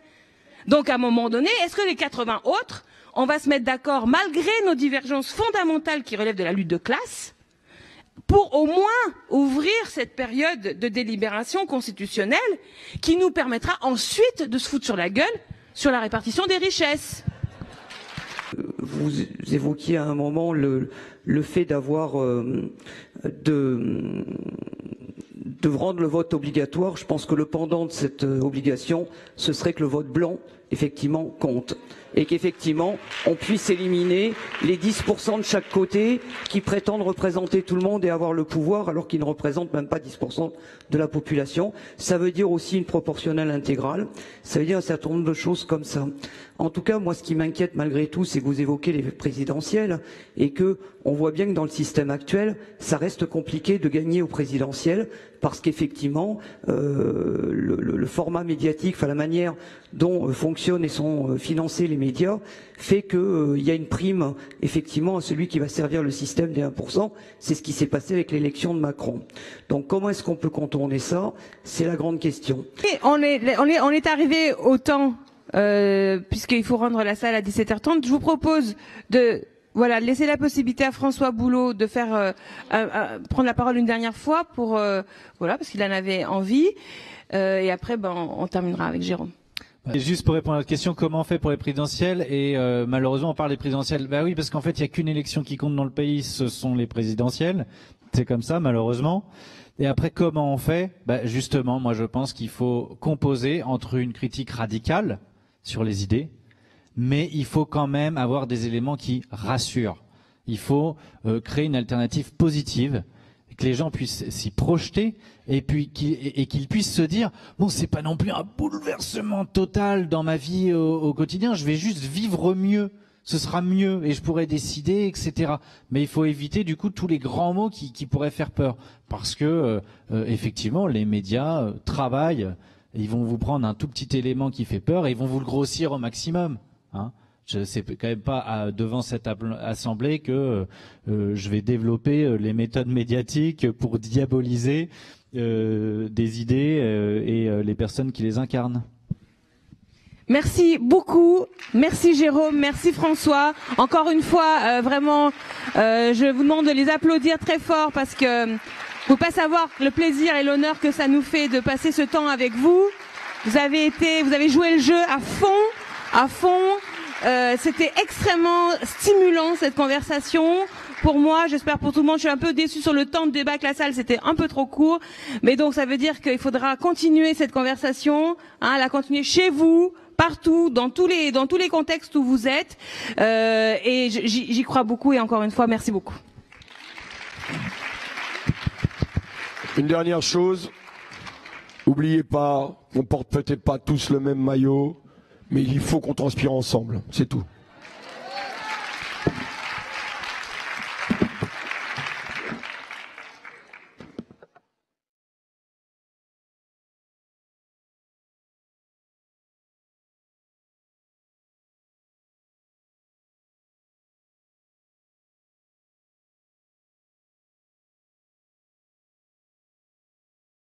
Donc à un moment donné, est-ce que les 80 autres, on va se mettre d'accord malgré nos divergences fondamentales qui relèvent de la lutte de classe pour au moins ouvrir cette période de délibération constitutionnelle qui nous permettra ensuite de se foutre sur la gueule sur la répartition des richesses. Vous évoquiez à un moment le fait d'avoir de rendre le vote obligatoire. Je pense que le pendant de cette obligation, ce serait que le vote blanc, effectivement, compte. Et qu'effectivement, on puisse éliminer les 10% de chaque côté qui prétendent représenter tout le monde et avoir le pouvoir alors qu'ils ne représentent même pas 10% de la population. Ça veut dire aussi une proportionnelle intégrale. Ça veut dire un certain nombre de choses comme ça. En tout cas, moi, ce qui m'inquiète malgré tout, c'est que vous évoquez les présidentielles et que on voit bien que dans le système actuel, ça reste compliqué de gagner aux présidentielles parce qu'effectivement, le format médiatique, enfin la manière dont fonctionnent et sont financés les médias, fait qu'il y a une prime effectivement à celui qui va servir le système des 1%. C'est ce qui s'est passé avec l'élection de Macron. Donc comment est-ce qu'on peut contourner ça? C'est la grande question. Et on est arrivé au temps, puisqu'il faut rendre la salle à 17h30. Je vous propose de laisser la possibilité à François Boulot de faire prendre la parole une dernière fois pour parce qu'il en avait envie. Et après, on terminera avec Jérôme. Et juste pour répondre à votre question, comment on fait pour les présidentielles? Et malheureusement, on parle des présidentielles. Bah oui, parce qu'en fait, il n'y a qu'une élection qui compte dans le pays, ce sont les présidentielles. C'est comme ça, malheureusement. Et après, comment on fait? Justement, moi, je pense qu'il faut composer entre une critique radicale sur les idées, mais il faut quand même avoir des éléments qui rassurent. Il faut créer une alternative positive, que les gens puissent s'y projeter et puis qu'ils puissent se dire bon, c'est pas non plus un bouleversement total dans ma vie au quotidien, je vais juste vivre mieux, ce sera mieux et je pourrai décider, etc. Mais il faut éviter du coup tous les grands mots qui pourraient faire peur, parce que effectivement les médias travaillent, ils vont vous prendre un tout petit élément qui fait peur et ils vont vous le grossir au maximum, hein. Je sais quand même pas devant cette assemblée que je vais développer les méthodes médiatiques pour diaboliser des idées et les personnes qui les incarnent. Merci beaucoup, merci Jérôme, merci François. Encore une fois, vraiment, je vous demande de les applaudir très fort parce que vous ne pouvez pas savoir le plaisir et l'honneur que ça nous fait de passer ce temps avec vous. Vous avez joué le jeu à fond. C'était extrêmement stimulant cette conversation. Pour moi, j'espère pour tout le monde, je suis un peu déçue sur le temps de débat que la salle, c'était un peu trop court. Mais donc ça veut dire qu'il faudra continuer cette conversation, la continuer chez vous, partout, dans tous les contextes où vous êtes. Et j'y crois beaucoup et encore une fois, merci beaucoup. Une dernière chose, n'oubliez pas, on porte peut-être pas tous le même maillot, mais il faut qu'on transpire ensemble, c'est tout.